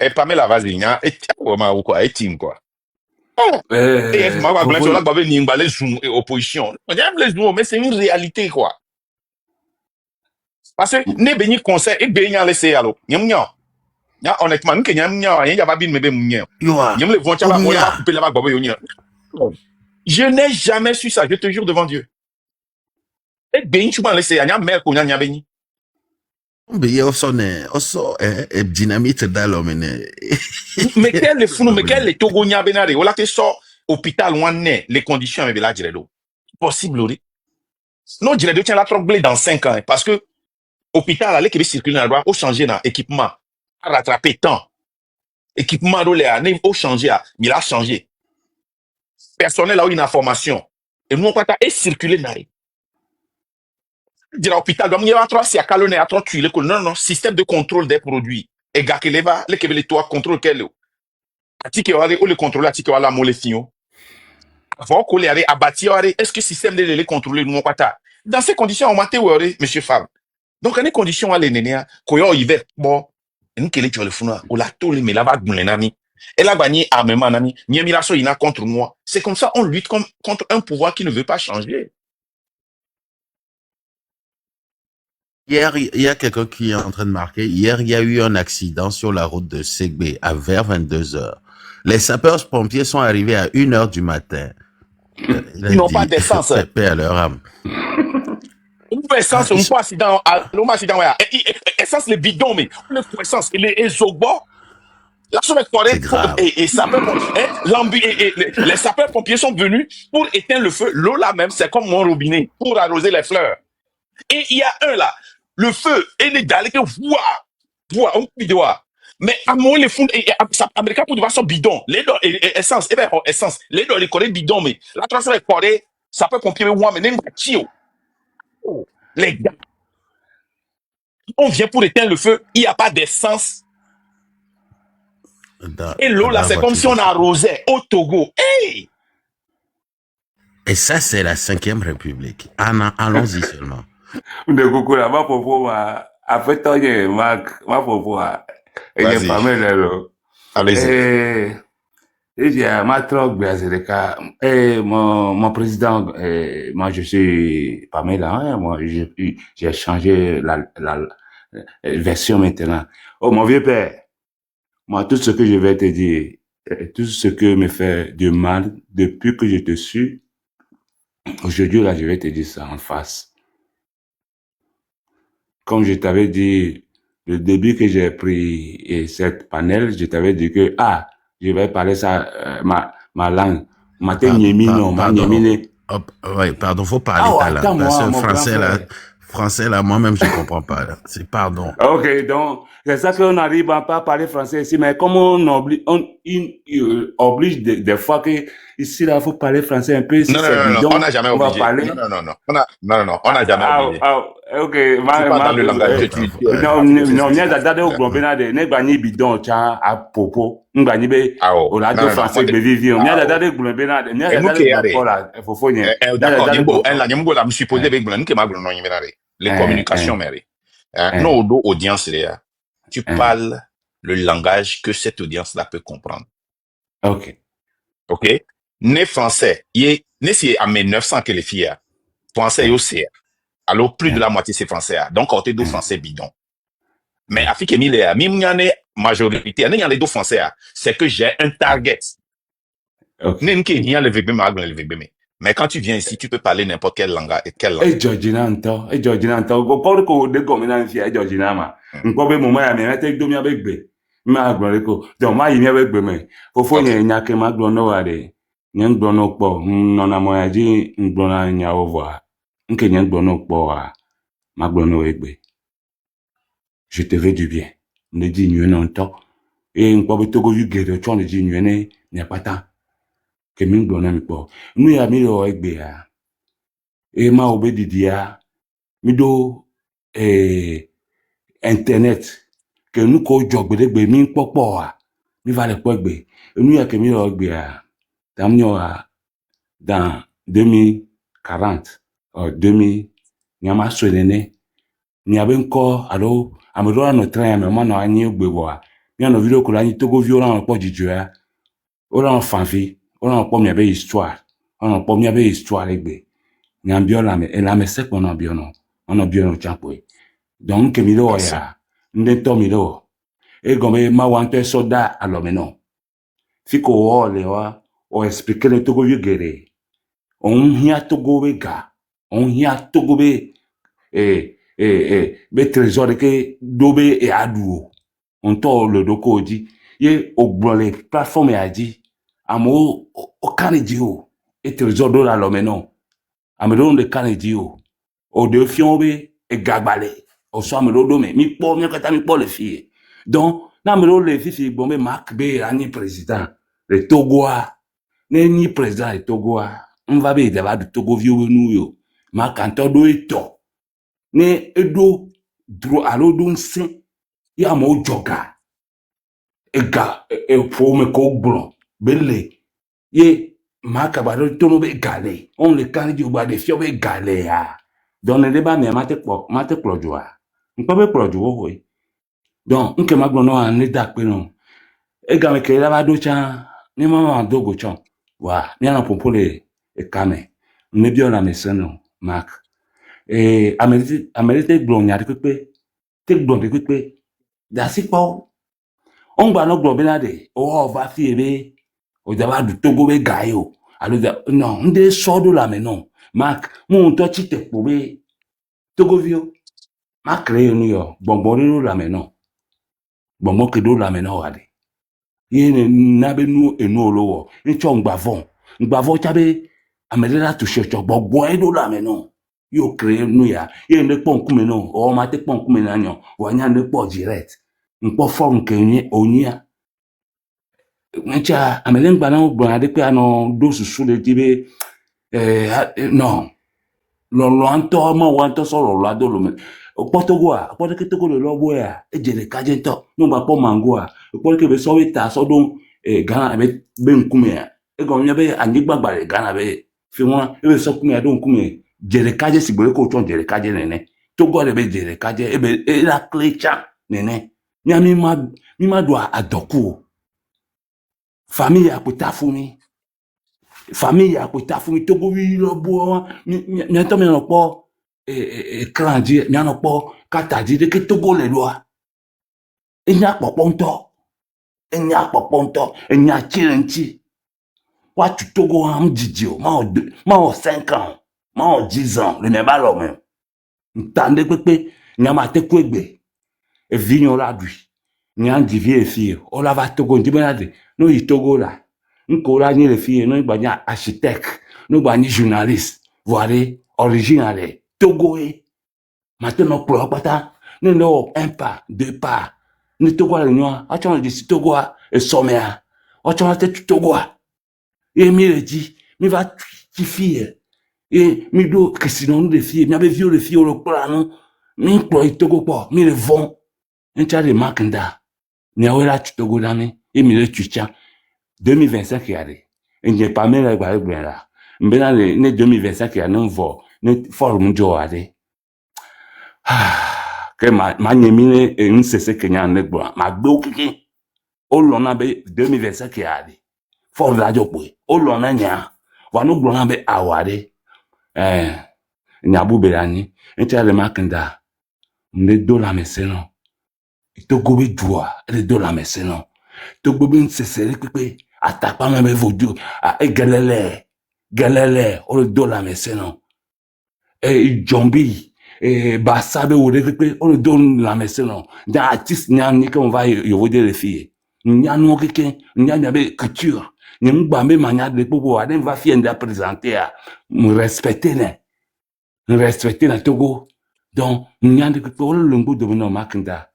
Et Pamela Vazigna, et team, quoi. Et opposition. Mais c'est une réalité, quoi. Parce que ne béni conseil et béni à laisser allo. honnêtement, nous, je n'ai jamais su ça, je te jure devant Dieu. Et ben, tu m'as laissé, Mais dynamite dans l'homme. mais quel est fou, mais quel est Togo Benare? On l'a fait sort hôpital, on est les conditions avec la diredo. Possible, oui. Non, diredo tient la troque dans 5 ans, parce que hôpital, allez, qui veut circuler dans le droit, au changer dans équipement, à rattraper temps. Équipement, au changer, mais il a changé. Personnel a eu une information. Et nous, on pas et circuler dans dire à l'hôpital, donc il y a trois, c'est à calonner, à trois tuiles, non, système de contrôle des produits. Et gars, les va, les toi, contrôle quel est le contrôle, à la moléfino. Avant qu'on les abattu, est-ce que le système de les contrôler, nous, pas dans ces conditions, on m'a dit, monsieur Fab. Donc, dans les conditions, on a les nénéas, qu'on y a hiver, bon, et nous, quel est le fou, on l'a tout les, mais là-bas, les amis. Et là, gagné, armement, ami, Niamilaso, il a contre moi. C'est comme ça, on lutte contre un pouvoir qui ne veut pas changer. Hier, il y a quelqu'un qui est en train de marquer. Hier, il y a eu un accident sur la route de Ségbé à vers 22h. Les sapeurs-pompiers sont arrivés à 1h du matin. Ils n'ont pas d'essence. Paix à leur âme. Une essence, on pas accident, essence, les bidons, mais le essence, les zogbo. La chose et les sapeurs-pompiers sont venus pour éteindre le feu. L'eau là même, c'est comme mon robinet pour arroser les fleurs. Et il y a un là, le feu, et les dalles, on doit. Mais à moi, les fonds, Américain pour devoir son bidon, les dons, essence, et bien, essence, les dons, les collègues bidon, mais la transaction est corée, sapeurs-pompiers, mais même les gars. On vient pour éteindre le feu, il n'y a pas d'essence. Et l'eau là, c'est comme si on arrosait au Togo. Hey! Et ça, c'est la 5e République. Allons-y seulement. De coucou là, ma popo, après tant que ma popo, il est pas mal là. Allez-y. Et j'ai ma troque, mon président, moi je suis pas mal là, moi j'ai changé la version maintenant. Oh mon vieux père, moi tout ce que je vais te dire, tout ce que me fait de mal depuis que je te suis, aujourd'hui là je vais te dire ça en face. Comme je t'avais dit, le début que j'ai pris cette panel, je t'avais dit que, je vais parler ça, ma langue. Pardon, faut parler ta langue. Parce que français là, moi-même, je comprends pas. C'est pardon. Ok, donc, c'est ça qu'on n'arrive à pas parler français ici, mais comme on oblige des fois que ici là, faut parler français un peu. Si non, on n'a jamais obligé. Non, on n'a jamais obligé. Ok, pas dans le langage que tu non, n'y a d'adade au globena de ne gagner bidon tcha à popo, n'gagner be au lado français be vivre. N'y a d'adade au globena de n'y a d'adade pour la fofonie. D'accord, la nyambo la me supposé be globena que ma globena n'y venare. Les communications mère. Non, audience là. Tu parles le langage que cette audience là peut comprendre. Ok. Né français, né si à 1900 que les filles français yo c'est. Alors, plus de la moitié, c'est français. Donc, côté deux français bidon. Mais, à Fike Mille, même y en a majorité, il y a les deux français. C'est que j'ai un target. Mais quand tu viens ici, tu peux parler n'importe quelle langue. Et Georgina, encore que de communes, Georgina, ma. N'kobe moment, mais à tek domi avec B. Ma glorico. Donc, ma yimi avec B, mais. Au fond, il n'y a que ma glono à des. N'yang glono po. Non, a moyen dit, n'glona nya au voir. Je te veux du bien. Ne dis non temps. Et on peut te goûter de toi ne dis n'y pas tant. Que mine blonde po. Nous y a mis au egbe. Et ma obédi dia. Mido internet. Que nous ko jog de mine popo. Mi va le pogbe. Nous y a que mi au egbe. Dans 2040. 2000 nyama sonene ni abenko alo amedora no train me ma no anyi ogbewo mi no video ko anyi togo vi ora po jijua ora fanfi ora po mi be histoire ora po mi be histoire egbe nyambiola me la me se kono biono ono biono chapo donc mi do ya nde to mi do et comme ma wante soda alors mais non fico ole wa o expliquer le togo yugere on hia togo bega on hia togo be be trésor que dobe e aduo on to le doko di ye ogbon les plateformes a dit amo o kanedi o e trésor do la lo mais non amedo de kanedi o de fion be e gagbale o so amedo do me mi po mi kata mi po le fille donc na amedo le fille bon me mark be ani président le Togo a ne ni président le Togo a on va be de ba du Togo vieux nous yo mark anto do eto ne edo dro alo do nsin ya mo joga ega e fo me ko gbon bele ye mark ba do tono be gale on le kanedi o ba de fio be gale ya donc ne débat mais mate plojoa nko be plojo wo donc nke magbono an ne da pe no e ga me ke la ba do cha ni mama dogo chon wa ni ana popole e kame ne bi ona me seno mark e amerite gbon nya de pepe te gbon de pepe da si po on gba no gbon be na de o va fi ebe o da ba du Togo be gayo alo da non nde sodo la me non mark mo to chi te po be Togo vio ma creo ni yo bonbon la me non bonbon ke do la me non wade ye na be nu enu olowo ncho ngbavon chabe amelela to chocho gbogbo e do la me non yo creo nu ya ye ne pon ku me non o ma te pon ku me na nyo wa nya ne po direct npo form ke ni onia ncha amelen gba na gbo ade pe ano do susu le tibe non lo anto mo wa anto so lo ado lo me Togo a pode que Togo le lobo ya ejere kajento no ba po mango a pode que be so wita so don Ghana be nkume ya e go nya be anyi gbagbare Ghana be fi won e be so kume don kume jere kaje sigbere ko chon jere kaje nene Togo le be jere kaje e be la klecha nene nya mi ma do adoku famille a puta fumi Togo wi lobo mi to mi no po krandi mi ano po katadi de ke Togo le loa enya poponto enya chirenchi wa tu Togo am didio ma o 5 ans ma o 10 ans le me ba lo me ntande pepe nyama te kwegbe e vigno la dui nyan divie fi o la va Togo ndi benade no yi Togo la nko la ni le fi no gba nya architecte no gba ni journaliste voire original Togo maintenant pour pata ne no un pas deux pas ne Togo la nyo a chon di Togo e somea o chon te Togo e mi le di mi va ti fille e mi do que sinon de fille mi ave vieux le fille le plan mi pro Togo po mi le vont en cha de makanda ni awela Togo dami e mi le tucha 2025 yare e nye pa me la gba la mbena le ne 2025 ya non vo ne forum jo ade que ma nyemine un cesse Kenya ne gbo ma gbe okiki o lo na be 2025 ya ade for la jo pe o lo na nya wa no gbo na be awade nya bu be ani encha le makanda ne do la meseno Togo be joa le do la meseno Togo be cesse le pepe atapa me be vodio e gelele o le do la meseno jombi basabe wo de pepe o le don la meseno da artiste nya ni que on va yo de les filles nya no keke nya be culture ni ngba me manya de popo a den va fier de présenter à me respecter na Togo donc nya de pepe o le ngo de no makanda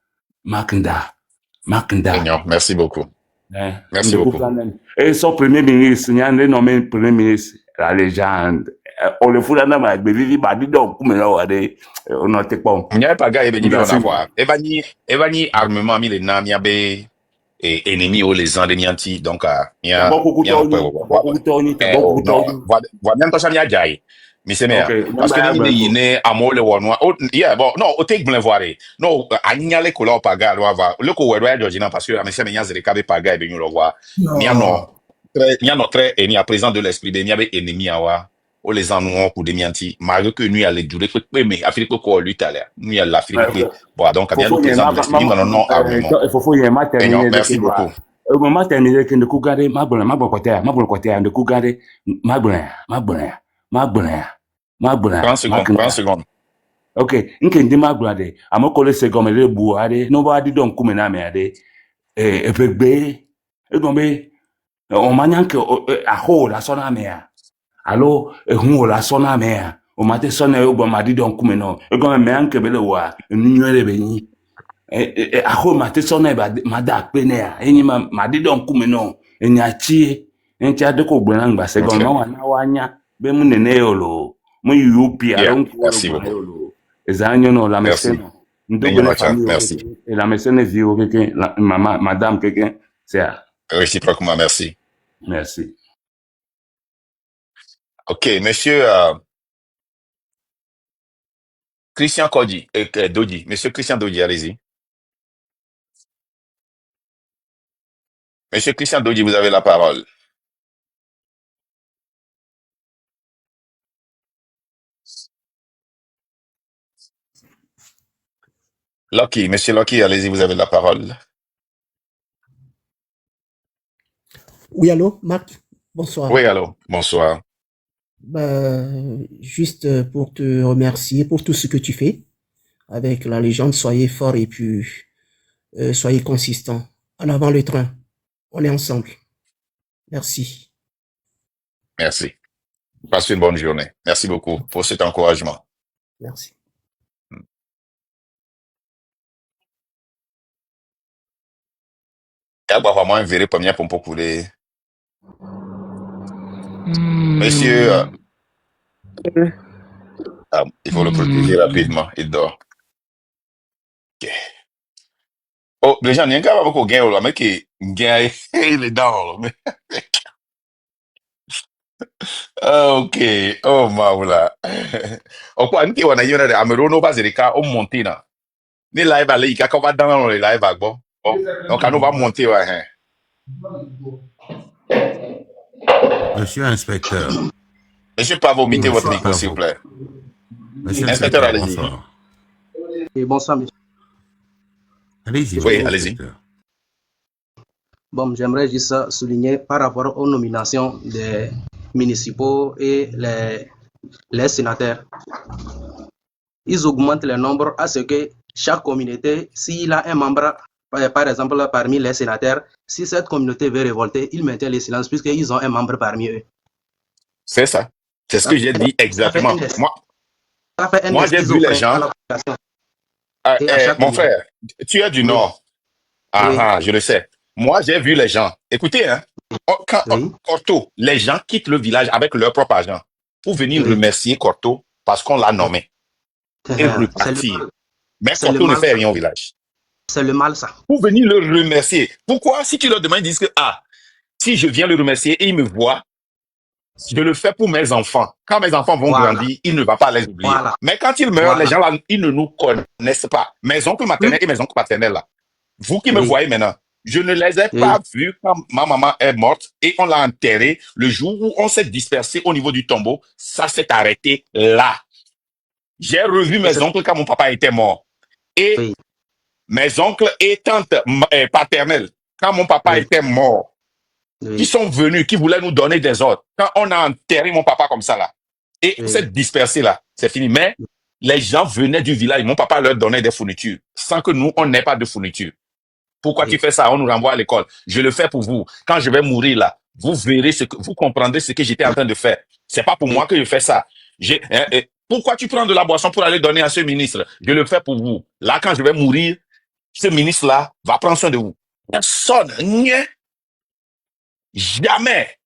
Merci beaucoup. Merci beaucoup. Et son premier ministre nya ne nommé premier ministre la légende on le fout dans ma vivi ba di donc mais là on a été bon il n'y a pas gars et ben on a voir evani armement mi le na mi abe ennemi ou les endemianti donc il y a bien to samia jai mi se me parce que ni ne amole wonwa yeah bon non o take blen voir non anyale ko la paga lo va le ko wedo ya Georgina parce que mi se me nya zere ka be paga e be ñu lo voir ni ano très et ni à présent de l'esprit de ni abe ennemi awa ou les ennuis pour des mianti, malgré que nous, allons durer, mais Afrique, quoi, lui, t'as l'air. Nous, l'Afrique, bon, donc, bien, nous présente de l'extérieur, mais non, argument. Il faut terminer. Merci beaucoup. Au moment terminé, que nous regardons, ma bonne côté, de regarder, ma bonne. 30 secondes. Ok, nke ndi magbade, amokole segome le buade, no ba di don kumena me ade, efegbe, egombe, o manyanke aho la sona mea. Allo, ehun la sona mea. O mate sona yo gba madi don kumeno, egombe me anke bele wa, nywele benyi. Aho mate sona ba mada penea, enyi madi don kumeno, enyachi, encha de ko gbena ngba segome ma wana wanya, be mu nene yolo, mu yupi alon ko Merci beaucoup. yolo. La médecine, Merci. Et la médecine vit au quelqu'un, madame quelqu'un, c'est ça. Réciproquement, merci. Merci. Ok, monsieur Christian Doji. Monsieur Christian Doji, allez-y. Monsieur Christian Doji, vous avez la parole. Monsieur Lucky, allez-y, vous avez la parole. Oui, allô, Marc? Bonsoir. Oui, allô, bonsoir. Juste pour te remercier pour tout ce que tu fais avec la légende. Soyez fort et puis soyez consistant. En avant le train. On est ensemble. Merci. Merci. Passez une bonne journée. Merci beaucoup pour cet encouragement. Merci. Vraiment un verre premier pour couler. Monsieur, il faut le protéger rapidement. Il dort. Ok. Oh, les gens, il y a un gars qui a gagné, mais qui gagne, il est dans. Ok. Oh, maoula. Oh, quoi, nous, on a eu un améro, pas zérika, on monte, là. Ni live, allez, il y a qu'on va dans le live, bon. Donc, on va monter, ouais. Monsieur inspecteur. Monsieur Pavo, mettez votre micro, s'il vous plaît. Monsieur Inspecteur, inspecteur, allez-y. bonsoir. Et bonsoir, monsieur. Allez-y, Oui, monsieur allez-y. inspecteur. Bon, j'aimerais juste souligner par rapport aux nominations des municipaux et les sénateurs. Ils augmentent le nombre à ce que chaque communauté, s'il a un membre, par exemple, parmi les sénateurs, si cette communauté veut révolter, ils maintiennent le silence puisqu'ils ont un membre parmi eux. C'est ça. C'est ce que j'ai dit exactement. Moi, j'ai vu les gens. Mon frère, tu es du Nord. Ah, je le sais. Moi, j'ai vu les gens. Écoutez, hein, quand Corto, les gens quittent le village avec leur propre argent pour venir remercier Corto parce qu'on l'a nommé et repartir. Mais Corto ne fait rien au village. C'est le mal, ça. Pour venir le remercier. Pourquoi, si tu leur demandes, ils disent que, si je viens le remercier et ils me voient, je le fais pour mes enfants. Quand mes enfants vont grandir, il ne va pas les oublier. Mais quand ils meurent, les gens là, ils ne nous connaissent pas. Mes oncles maternels et mes oncles paternels là. Vous qui me voyez maintenant, je ne les ai pas vus quand ma maman est morte et on l'a enterrée. Le jour où on s'est dispersé au niveau du tombeau, ça s'est arrêté là. J'ai revu mes oncles quand mon papa était mort. Et mes oncles et tantes paternelles, quand mon papa était mort, qui sont venus, qui voulaient nous donner des ordres. Quand on a enterré mon papa comme ça là, et on s'est dispersé là, c'est fini. Mais les gens venaient du village, mon papa leur donnait des fournitures, sans que nous, on n'ait pas de fournitures. Pourquoi tu fais ça? On nous renvoie à l'école. Je le fais pour vous. Quand je vais mourir là, vous verrez vous comprendrez ce que j'étais en train de faire. C'est pas pour moi que je fais ça. Pourquoi tu prends de la boisson pour aller donner à ce ministre? Je le fais pour vous. Là, quand je vais mourir, ce ministre-là va prendre soin de vous. Personne, jamais.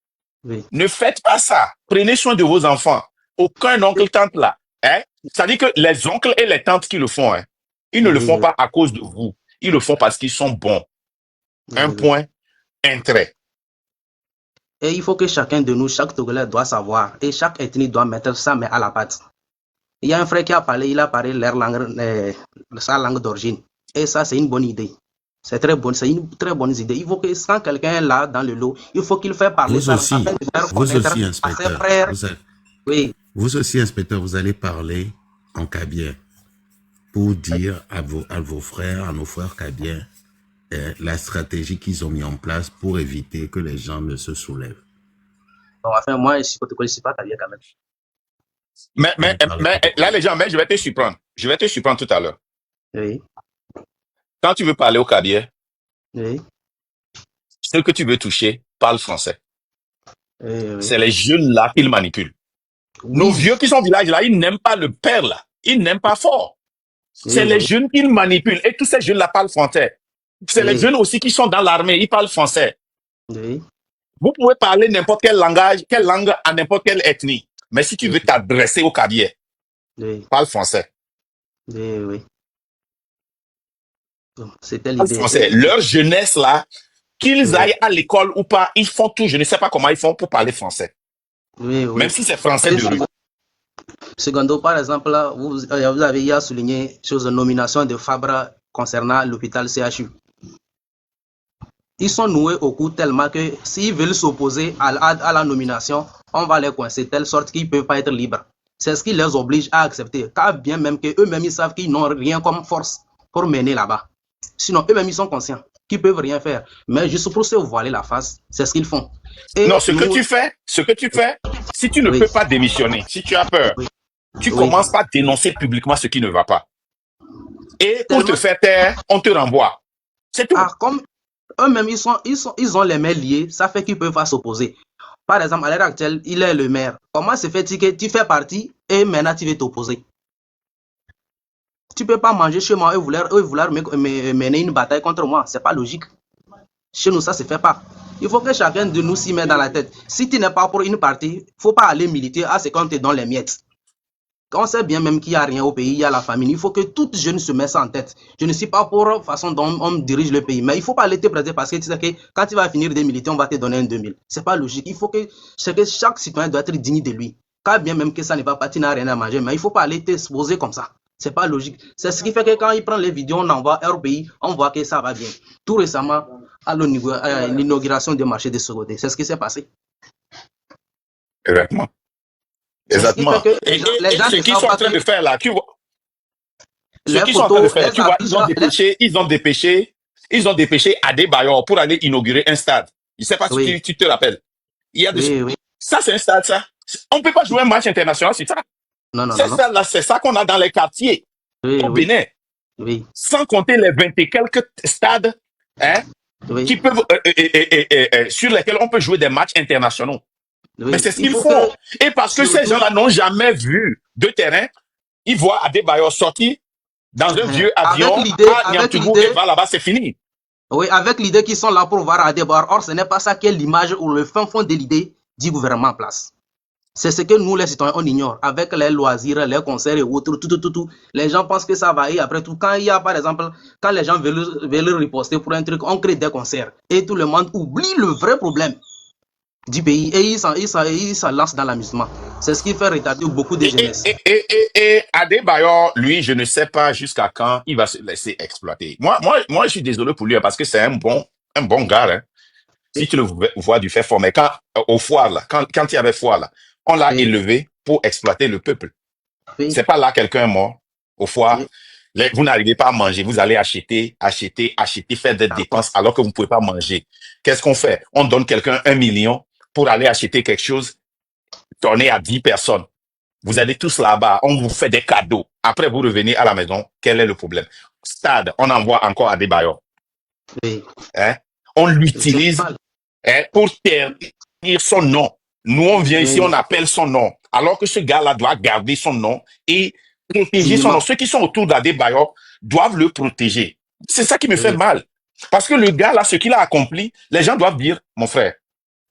Ne faites pas ça. Prenez soin de vos enfants. Aucun oncle, tante là. Ça dit que les oncles et les tantes qui le font, ils ne le font pas à cause de vous. Ils le font parce qu'ils sont bons. Un point, un trait. Et il faut que chacun de nous, chaque Togolais doit savoir, et chaque ethnie doit mettre sa main à la pâte. Il y a un frère qui a parlé, il a parlé sa langue d'origine. Et ça, c'est une bonne idée. C'est très bon, c'est une très bonne idée. Il faut que quand quelqu'un est là dans le lot, il faut qu'il fasse parler vous aussi, inspecteur. Oui. Vous aussi, inspecteur, vous allez parler en kabien pour dire à vos frères, à nos frères kabiens, la stratégie qu'ils ont mis en place pour éviter que les gens ne se soulèvent. Bon, enfin, moi, je ne suis pas Kabia quand même. Mais là, les gens, je vais te surprendre. Je vais te surprendre tout à l'heure. Oui. Quand tu veux parler au Kabylie, Oui. ceux que tu veux toucher parlent français. Oui. C'est les jeunes là qu'ils manipulent. Oui. Nos vieux qui sont au village là, ils n'aiment pas le père là. Ils n'aiment pas fort. C'est les jeunes qu'ils manipulent. Et tous ces jeunes là parlent français. C'est les jeunes aussi qui sont dans l'armée. Ils parlent français. Oui. Vous pouvez parler n'importe quel langage, quelle langue à n'importe quelle ethnie. Mais si tu veux t'adresser au Kabylie, parle français. Oui. C'était Parle l'idée. français. Leur jeunesse là, qu'ils aillent à l'école ou pas, ils font tout. Je ne sais pas comment ils font pour parler français. Oui. Même si c'est français de rue. Secondo, par exemple, là, vous avez hier souligné sur la nomination de Fabra concernant l'hôpital CHU. Ils sont noués au cou tellement que s'ils veulent s'opposer à la nomination, on va les coincer de telle sorte qu'ils ne peuvent pas être libres. C'est ce qui les oblige à accepter, car bien même qu'eux-mêmes ils savent qu'ils n'ont rien comme force pour mener là-bas. Sinon, eux-mêmes ils sont conscients qu'ils ne peuvent rien faire. Mais juste pour se voiler la face, c'est ce qu'ils font. Et non, ce que tu fais, si tu ne peux pas démissionner, si tu as peur, tu commences par dénoncer publiquement ce qui ne va pas. Et pour te faire taire, on te renvoie. C'est tout. Comme eux-mêmes, ils ont les mains liées, ça fait qu'ils ne peuvent pas s'opposer. Par exemple, à l'heure actuelle, il est le maire. Comment se fait-il que tu fais partie et maintenant tu veux t'opposer? Tu ne peux pas manger chez moi et vouloir mener une bataille contre moi. Ce n'est pas logique. Chez nous, ça ne se fait pas. Il faut que chacun de nous s'y mette dans la tête. Si tu n'es pas pour une partie, il ne faut pas aller militer à ce qu'on te donne les miettes. Quand on sait bien même qu'il n'y a rien au pays, il y a la famine, il faut que toute jeune se mette ça en tête. Je ne suis pas pour la façon dont on dirige le pays, mais il ne faut pas aller te prêter parce que tu sais que quand tu vas finir de militer, on va te donner un 2000. Ce n'est pas logique. Il faut que chaque citoyen doit être digne de lui. Quand bien même que ça ne va pas, tu n'as rien à manger, mais il ne faut pas aller t'exposer comme ça. Ce n'est pas logique. C'est ce qui fait que quand ils prennent les vidéos, on envoie au pays, on voit que ça va bien. Tout récemment, à l'inauguration du marché de Sogoté, c'est ce qui s'est passé. Exactement. Exactement. Et ce qu'ils sont en train de faire là, tu vois. Ce qu'ils sont en train de faire, tu vois, ils ont dépêché Adebayor pour aller inaugurer un stade. Je ne sais pas si tu te rappelles. Il y a Ça, c'est un stade, ça. On ne peut pas jouer un match international, c'est ça. Non. C'est ça qu'on a dans les quartiers au Bénin. Sans compter les 20 et quelques stades qui peuvent, sur lesquels on peut jouer des matchs internationaux. Mais c'est ce qu'ils font. Et parce que ces gens-là n'ont jamais vu de terrain, ils voient Adebayor sortir dans un vieux avion à Niamtougou et va là-bas, c'est fini. Oui, avec l'idée qu'ils sont là pour voir Adebayor. Or, ce n'est pas ça qui est l'image ou le fin fond de l'idée du gouvernement en place. C'est ce que nous, les citoyens, on ignore. Avec les loisirs, les concerts et autres, tout. Les gens pensent que ça va. Et après tout, quand il y a, par exemple, quand les gens veulent riposter pour un truc, on crée des concerts. Et tout le monde oublie le vrai problème du pays et ils s'en lancent dans l'amusement. C'est ce qui fait retarder beaucoup de jeunesse. Et Adebayor, lui, je ne sais pas jusqu'à quand il va se laisser exploiter. Moi, je suis désolé pour lui parce que c'est un bon gars. Hein. Si tu le vois du fait fort, mais quand au foire là, quand il y avait foire là, on l'a élevé pour exploiter le peuple. C'est pas là quelqu'un est mort au foire. Vous n'arrivez pas à manger, vous allez acheter, faire des dépenses alors que vous ne pouvez pas manger. Qu'est-ce qu'on fait? On donne quelqu'un 1 million pour aller acheter quelque chose, donner à 10 personnes. Vous allez tous là-bas, on vous fait des cadeaux. Après, vous revenez à la maison. Quel est le problème? Stade, on envoie encore à Adebayor. On l'utilise pour ternir son nom. Nous, on vient ici, on appelle son nom. Alors que ce gars-là doit garder son nom et protéger son nom. Ceux qui sont autour d'Adebayor doivent le protéger. C'est ça qui me fait mal. Parce que le gars-là, ce qu'il a accompli, les gens doivent dire, mon frère,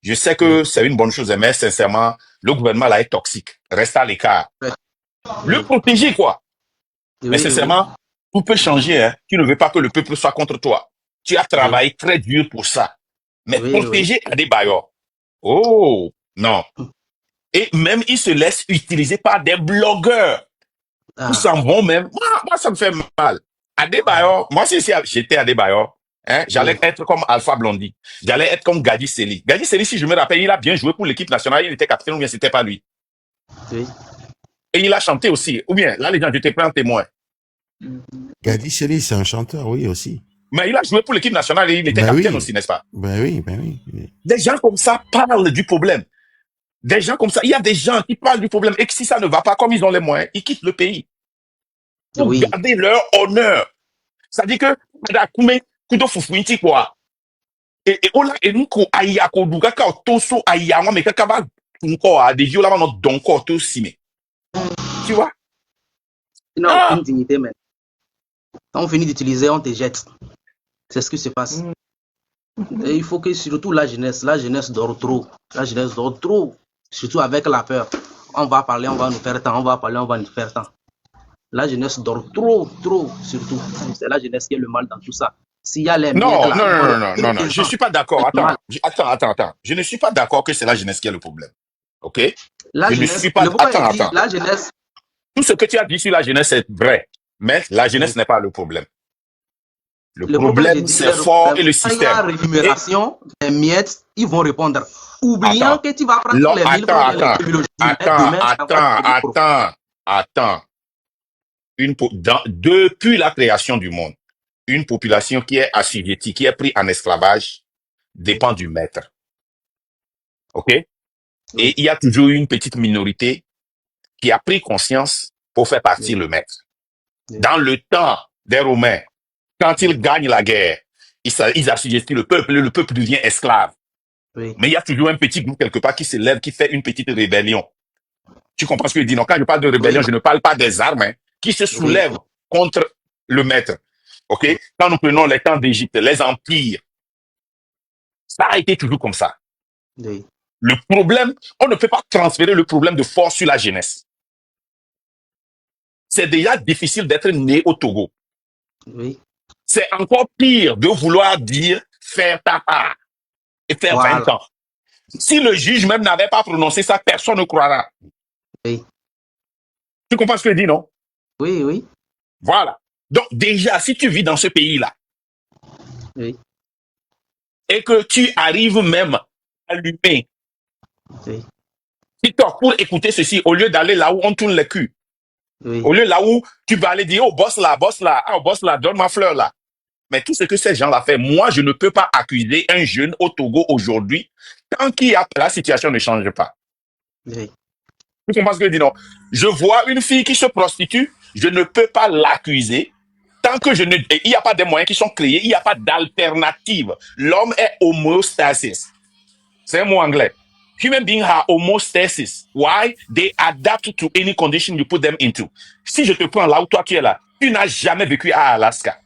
je sais que c'est une bonne chose, mais sincèrement, le gouvernement là est toxique. Reste à l'écart. Le protéger, quoi. Mais sincèrement, tout peut changer. Hein. Tu ne veux pas que le peuple soit contre toi. Tu as travaillé très dur pour ça. Mais protéger Adebayor. Oh, non. Et même, ils se laissent utiliser par des blogueurs. Ils s'en vont même. Moi, ça me fait mal. Adebayor, moi, si j'étais Adebayor, j'allais être comme Alpha Blondy. J'allais être comme Gadi Seli. Gadi Seli, si je me rappelle, il a bien joué pour l'équipe nationale. Il était capitaine ou bien c'était pas lui. Oui. Et il a chanté aussi. Ou bien, là, les gens, je te prends en témoin. Gadi Chéri, c'est un chanteur, oui, aussi. Mais il a joué pour l'équipe nationale et il était capitaine aussi, n'est-ce pas? Ben oui. Des gens comme ça parlent du problème. Des gens comme ça, il y a des gens qui parlent du problème et que si ça ne va pas, comme ils ont les moyens, ils quittent le pays. Pour Oui. garder leur honneur. C'est-à-dire que, quoi. Et ola, et nous, ko aya, ko duga, ka, toso, aya, moi, mais kaka va, des vieux là, non, donc, tout si, tu vois? Il n'a aucune dignité, mais quand on finit d'utiliser, on te jette. C'est ce qui se passe. Et il faut que surtout la jeunesse dort trop. La jeunesse dort trop. Surtout avec la peur. On va parler, on va nous faire temps. On va parler, on va nous faire temps. La jeunesse dort trop, surtout. C'est la jeunesse qui est le mal dans tout ça. S'il y a les Non, miettes là, non. Je suis pas d'accord. Attends. Je ne suis pas d'accord que c'est la jeunesse qui est le problème. OK? La je ne jeunesse, suis pas. Attends. La jeunesse. Tout ce que tu as dit sur la jeunesse est vrai. Mais la jeunesse n'est pas le problème. Le problème, c'est fort et le système. Quand il y a rémunération, les miettes, ils vont répondre. Oubliant que tu vas prendre les 1000 Attends. Depuis la création du monde, une population qui est assujettie, qui est prise en esclavage, dépend du maître. OK? Et il y a toujours une petite minorité qui a pris conscience pour faire partir le maître. Dans le temps des Romains, quand ils gagnent la guerre, ils assujettissent le peuple devient esclave. Oui. Mais il y a toujours un petit groupe quelque part qui se lève, qui fait une petite rébellion. Tu comprends ce que je dis? Non, quand je parle de rébellion, je ne parle pas des armes, hein, qui se soulèvent contre le maître. OK? Quand nous prenons les temps d'Égypte, les empires, ça a été toujours comme ça. Oui. Le problème, on ne peut pas transférer le problème de force sur la jeunesse. C'est déjà difficile d'être né au Togo. Oui. C'est encore pire de vouloir dire faire ta part et faire 20 ans. Si le juge même n'avait pas prononcé ça, personne ne croira. Oui. Tu comprends ce que je dis, non? Oui. Voilà. Donc déjà, si tu vis dans ce pays-là, et que tu arrives même à allumer TikTok pour écouter ceci, au lieu d'aller là où on tourne les culs, au lieu là où tu vas aller dire, oh boss là, donne ma fleur là. Mais tout ce que ces gens-là font, moi, je ne peux pas accuser un jeune au Togo aujourd'hui tant qu'il y a la situation ne change pas. Oui. Tu comprends ce que je dis, non? Je vois une fille qui se prostitue, je ne peux pas l'accuser tant que il n'y a pas de moyens qui sont créés, il n'y a pas d'alternative. L'homme est homostasis. C'est un mot anglais. Human beings are homostasis. Why? They adapt to any condition you put them into. Si je te prends là où toi tu es là, tu n'as jamais vécu à Alaska.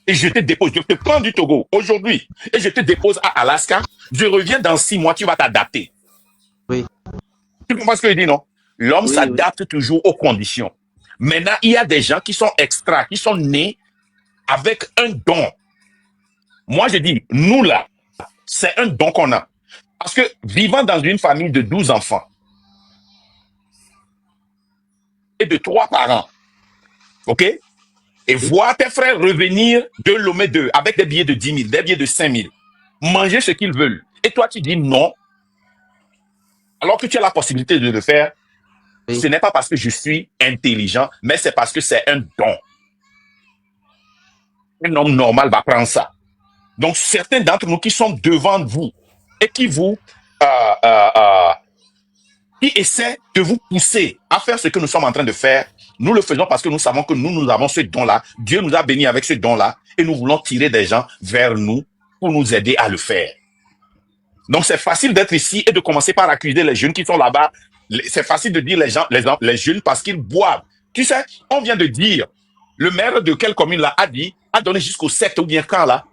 Et je te dépose, je te prends du Togo aujourd'hui et je te dépose à Alaska. Je reviens dans 6 mois, tu vas t'adapter. Oui. Tu comprends ce que je dis, non? L'homme s'adapte toujours aux conditions. Maintenant, il y a des gens qui sont extra, qui sont nés avec un don. Moi, je dis, nous là, c'est un don qu'on a. Parce que vivant dans une famille de 12 enfants et de 3 parents, OK? Et voir tes frères revenir de Lomé 2 avec des billets de 10 000, des billets de 5 000, manger ce qu'ils veulent. Et toi, tu dis non, alors que tu as la possibilité de le faire. Ce n'est pas parce que je suis intelligent, mais c'est parce que c'est un don. Un homme normal va prendre ça. Donc, certains d'entre nous qui sont devant vous et qui vous qui essaient de vous pousser à faire ce que nous sommes en train de faire, nous le faisons parce que nous savons que nous avons ce don-là. Dieu nous a bénis avec ce don-là et nous voulons tirer des gens vers nous pour nous aider à le faire. Donc, c'est facile d'être ici et de commencer par accuser les jeunes qui sont là-bas. C'est facile de dire les jeunes parce qu'ils boivent. Tu sais, on vient de dire, le maire de quelle commune là a donné jusqu'au 7 ou bien quand là?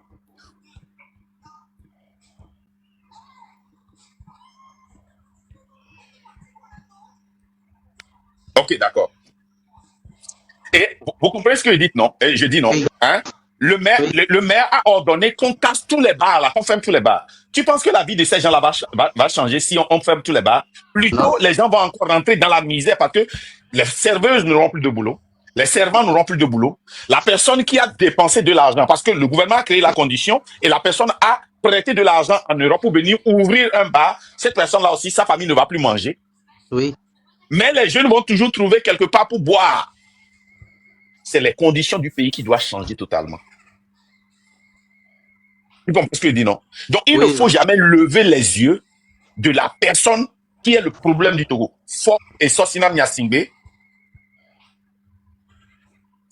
Ok, d'accord. Et vous comprenez ce que je dis, non? Et je dis non. Hein? Le maire a ordonné qu'on casse tous les bars, là, qu'on ferme tous les bars. Tu penses que la vie de ces gens-là va changer si on ferme tous les bars? Plutôt, les gens vont encore rentrer dans la misère parce que les serveuses n'auront plus de boulot. Les servants n'auront plus de boulot. La personne qui a dépensé de l'argent, parce que le gouvernement a créé la condition et la personne a prêté de l'argent en Europe pour venir ouvrir un bar. Cette personne-là aussi, sa famille ne va plus manger. Oui. Mais les jeunes vont toujours trouver quelque part pour boire. C'est les conditions du pays qui doivent changer totalement. Tu comprends ce que je dis, non? Donc, il ne faut jamais lever les yeux de la personne qui est le problème du Togo. Fort et Sosina Nyasingbe,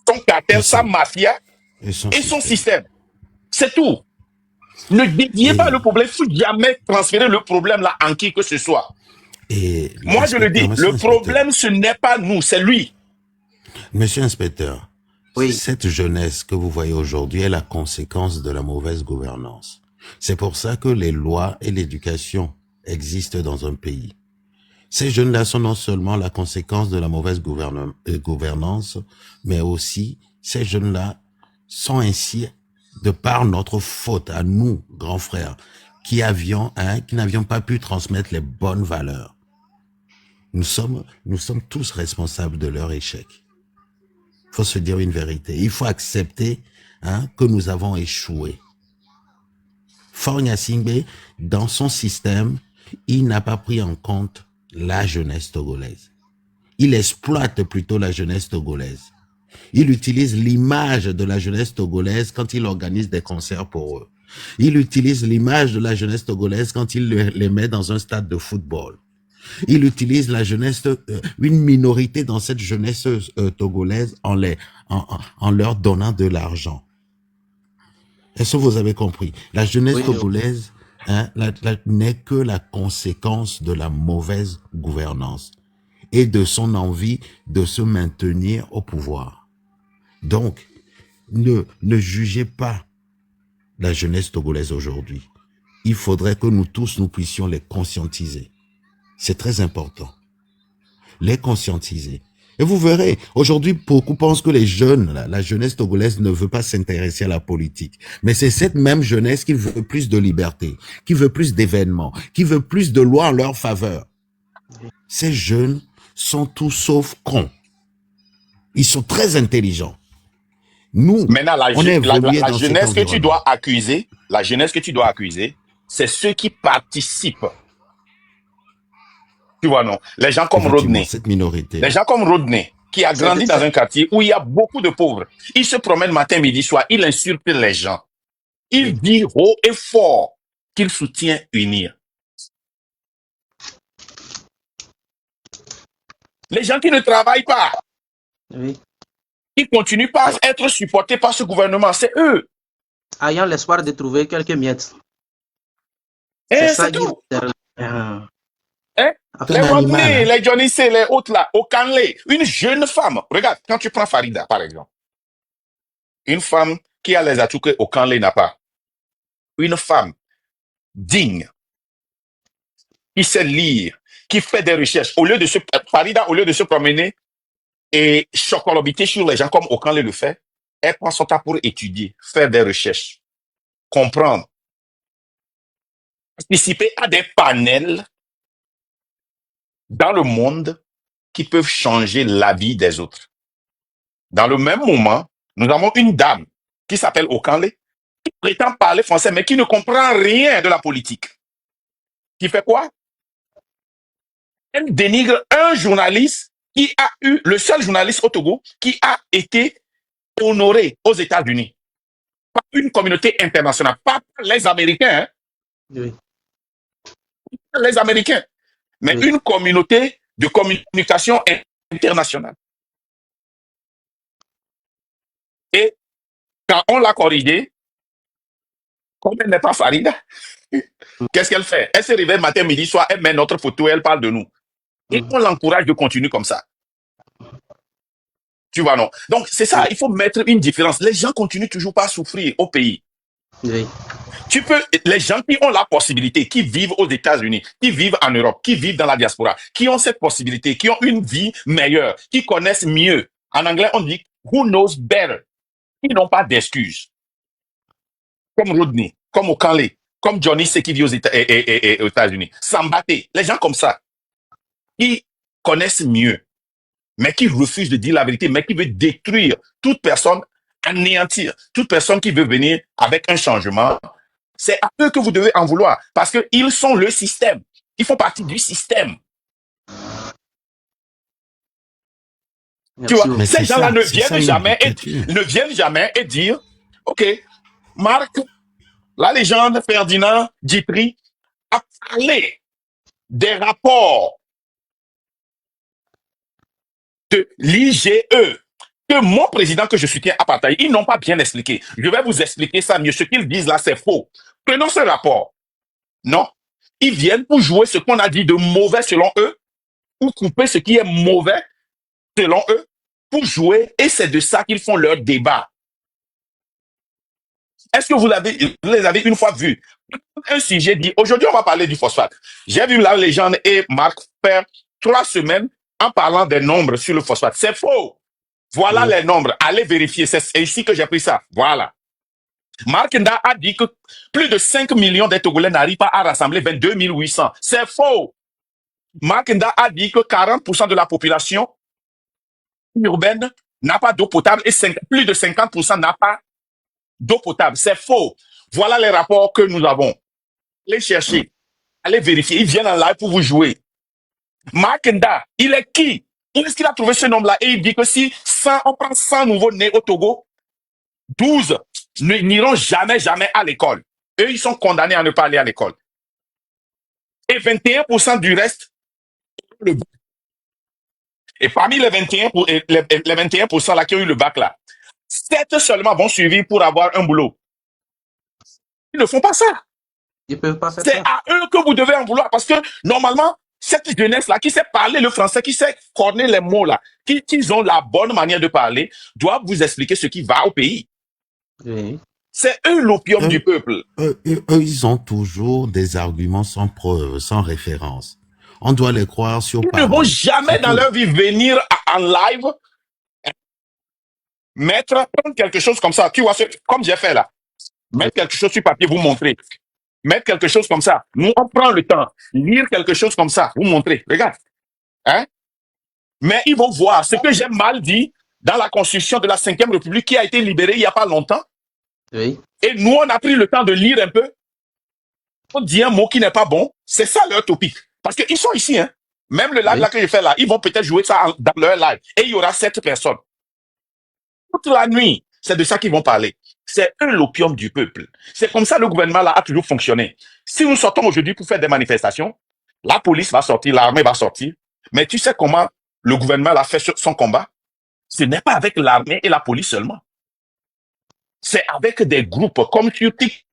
son cartel, sa mafia et son système. C'est tout. Ne dédiez pas le problème. Il ne faut jamais transférer le problème là en qui que ce soit. Et moi, je le dis, le problème, ce n'est pas nous, c'est lui. Monsieur l'inspecteur, cette jeunesse que vous voyez aujourd'hui est la conséquence de la mauvaise gouvernance. C'est pour ça que les lois et l'éducation existent dans un pays. Ces jeunes-là sont non seulement la conséquence de la mauvaise gouvernance, mais aussi ces jeunes-là sont ainsi de par notre faute à nous, grands frères, qui n'avions pas pu transmettre les bonnes valeurs. Nous sommes tous responsables de leur échec. Il faut se dire une vérité. Il faut accepter que nous avons échoué. Faure Gnassingbé, dans son système, il n'a pas pris en compte la jeunesse togolaise. Il exploite plutôt la jeunesse togolaise. Il utilise l'image de la jeunesse togolaise quand il organise des concerts pour eux. Il utilise l'image de la jeunesse togolaise quand il les met dans un stade de football. Il utilise la jeunesse, une minorité dans cette jeunesse togolaise en leur donnant de l'argent. Est-ce que vous avez compris? La jeunesse togolaise n'est que la conséquence de la mauvaise gouvernance et de son envie de se maintenir au pouvoir. Donc, ne jugez pas la jeunesse togolaise aujourd'hui. Il faudrait que nous tous, nous puissions les conscientiser. C'est très important. Les conscientiser. Et vous verrez, aujourd'hui, beaucoup pensent que les jeunes, la jeunesse togolaise ne veut pas s'intéresser à la politique. Mais c'est cette même jeunesse qui veut plus de liberté, qui veut plus d'événements, qui veut plus de lois en leur faveur. Ces jeunes sont tout sauf cons. Ils sont très intelligents. Nous, maintenant, on est évolué la dans jeunesse que tu dois accuser, la jeunesse que tu dois accuser, c'est ceux qui participent. Tu vois, non? Les gens comme Rodney. Cette minorité. Les gens comme Rodney, qui a grandi dans un quartier où il y a beaucoup de pauvres. Il se promène matin, midi, soir. Il insulte les gens. Il dit haut et fort qu'il soutient UNIR. Les gens qui ne travaillent pas, qui continuent pas à être supportés par ce gouvernement, c'est eux. Ayant l'espoir de trouver quelques miettes. C'est tout. Les Rodney, les Johnny C, les autres là, au Canley, une jeune femme. Regarde, quand tu prends Farida, par exemple, une femme qui a les atouts que au Canley n'a pas. Une femme digne, qui sait lire, qui fait des recherches. Farida, au lieu de se promener et chocolobiter sur les gens comme au Canley le fait, elle prend son temps pour étudier, faire des recherches, comprendre, participer à des panels dans le monde qui peuvent changer la vie des autres. Dans le même moment, nous avons une dame qui s'appelle Okanle, qui prétend parler français, mais qui ne comprend rien de la politique. Qui fait quoi? Elle dénigre un journaliste qui a eu, le seul journaliste au Togo, qui a été honoré aux États-Unis par une communauté internationale, pas par les Américains. Oui. Pas les Américains, mais une communauté de communication internationale. Et quand on l'a corrigée, comme elle n'est pas Farida, qu'est-ce qu'elle fait? Elle se réveille matin, midi, soir, elle met notre photo, elle parle de nous. Et on l'encourage de continuer comme ça. Tu vois, non? Donc, c'est ça, il faut mettre une différence. Les gens continuent toujours pas à souffrir au pays. Oui. Les gens qui ont la possibilité, qui vivent aux États-Unis, qui vivent en Europe, qui vivent dans la diaspora, qui ont cette possibilité, qui ont une vie meilleure, qui connaissent mieux. En anglais, on dit who knows better. Ils n'ont pas d'excuses. Comme Rodney, comme Okanle, comme Johnny C qui vit aux États-Unis. Sambaté, les gens comme ça, qui connaissent mieux, mais qui refusent de dire la vérité, mais qui veulent détruire toute personne, anéantir toute personne qui veut venir avec un changement. C'est à eux que vous devez en vouloir, parce qu'ils sont le système. Ils font partie du système. Tu vois, Merci Mais beaucoup. ces gens-là c'est ça une dictature. ne viennent jamais et dire, OK, Marc, la légende Ferdinand Djitri a parlé des rapports de l'IGE que mon président que je soutiens a partagé. Ils n'ont pas bien expliqué. Je vais vous expliquer ça mieux. Ce qu'ils disent là, c'est faux. Prenons ce rapport. Non. Ils viennent pour jouer ce qu'on a dit de mauvais selon eux, ou couper ce qui est mauvais selon eux, pour jouer, et c'est de ça qu'ils font leur débat. Est-ce que vous les avez une fois vu? Un sujet dit, aujourd'hui on va parler du phosphate. J'ai vu la légende et Marc faire 3 semaines en parlant des nombres sur le phosphate. C'est faux. Voilà les nombres. Allez vérifier. C'est ici que j'ai pris ça. Voilà. Marc Nda a dit que plus de 5 millions de Togolais n'arrivent pas à rassembler 22 800. C'est faux. Marc Nda a dit que 40% de la population urbaine n'a pas d'eau potable et plus de 50% n'a pas d'eau potable. C'est faux. Voilà les rapports que nous avons. Allez chercher. Allez vérifier. Ils viennent en live pour vous jouer. Marc Nda, il est qui? Où est-ce qu'il a trouvé ce nombre-là? Et il dit que si on prend 100 nouveaux nés au Togo, 12 n'iront jamais à l'école. Eux, ils sont condamnés à ne pas aller à l'école. Et 21% du reste, le bac. Et parmi les 21% là qui ont eu le bac là, 7 seulement vont suivre pour avoir un boulot. Ils ne font pas ça. Ils peuvent pas faire C'est ça. à eux que vous devez en vouloir parce que normalement, cette jeunesse-là qui sait parler le français, qui sait corner les mots là, qui ont la bonne manière de parler, doivent vous expliquer ce qui va au pays. Oui. C'est eux l'opium du peuple. Eux, ils ont toujours des arguments sans preuve, sans référence. On doit les croire sur Ils parole. ne vont jamais dans leur vie venir en live prendre quelque chose comme ça. Tu vois, comme j'ai fait là. Mettre quelque chose sur papier, vous montrer. Mettre quelque chose comme ça. Nous, on prend le temps. Lire quelque chose comme ça, vous montrer. Regarde. Hein? Mais ils vont voir ce que j'ai mal dit dans la Constitution de la 5e République qui a été libérée il n'y a pas longtemps. Oui. Et nous, on a pris le temps de lire un peu. On dit un mot qui n'est pas bon. C'est ça leur topic. Parce qu'ils sont ici. Hein. Même le live là que je fais là, ils vont peut-être jouer ça dans leur live. Et il y aura 7 personnes. Toute la nuit, c'est de ça qu'ils vont parler. C'est eux l'opium du peuple. C'est comme ça le gouvernement là a toujours fonctionné. Si nous sortons aujourd'hui pour faire des manifestations, la police va sortir, l'armée va sortir. Mais tu sais comment le gouvernement a fait son combat? Ce n'est pas avec l'armée et la police seulement. C'est avec des groupes comme sur TikTok.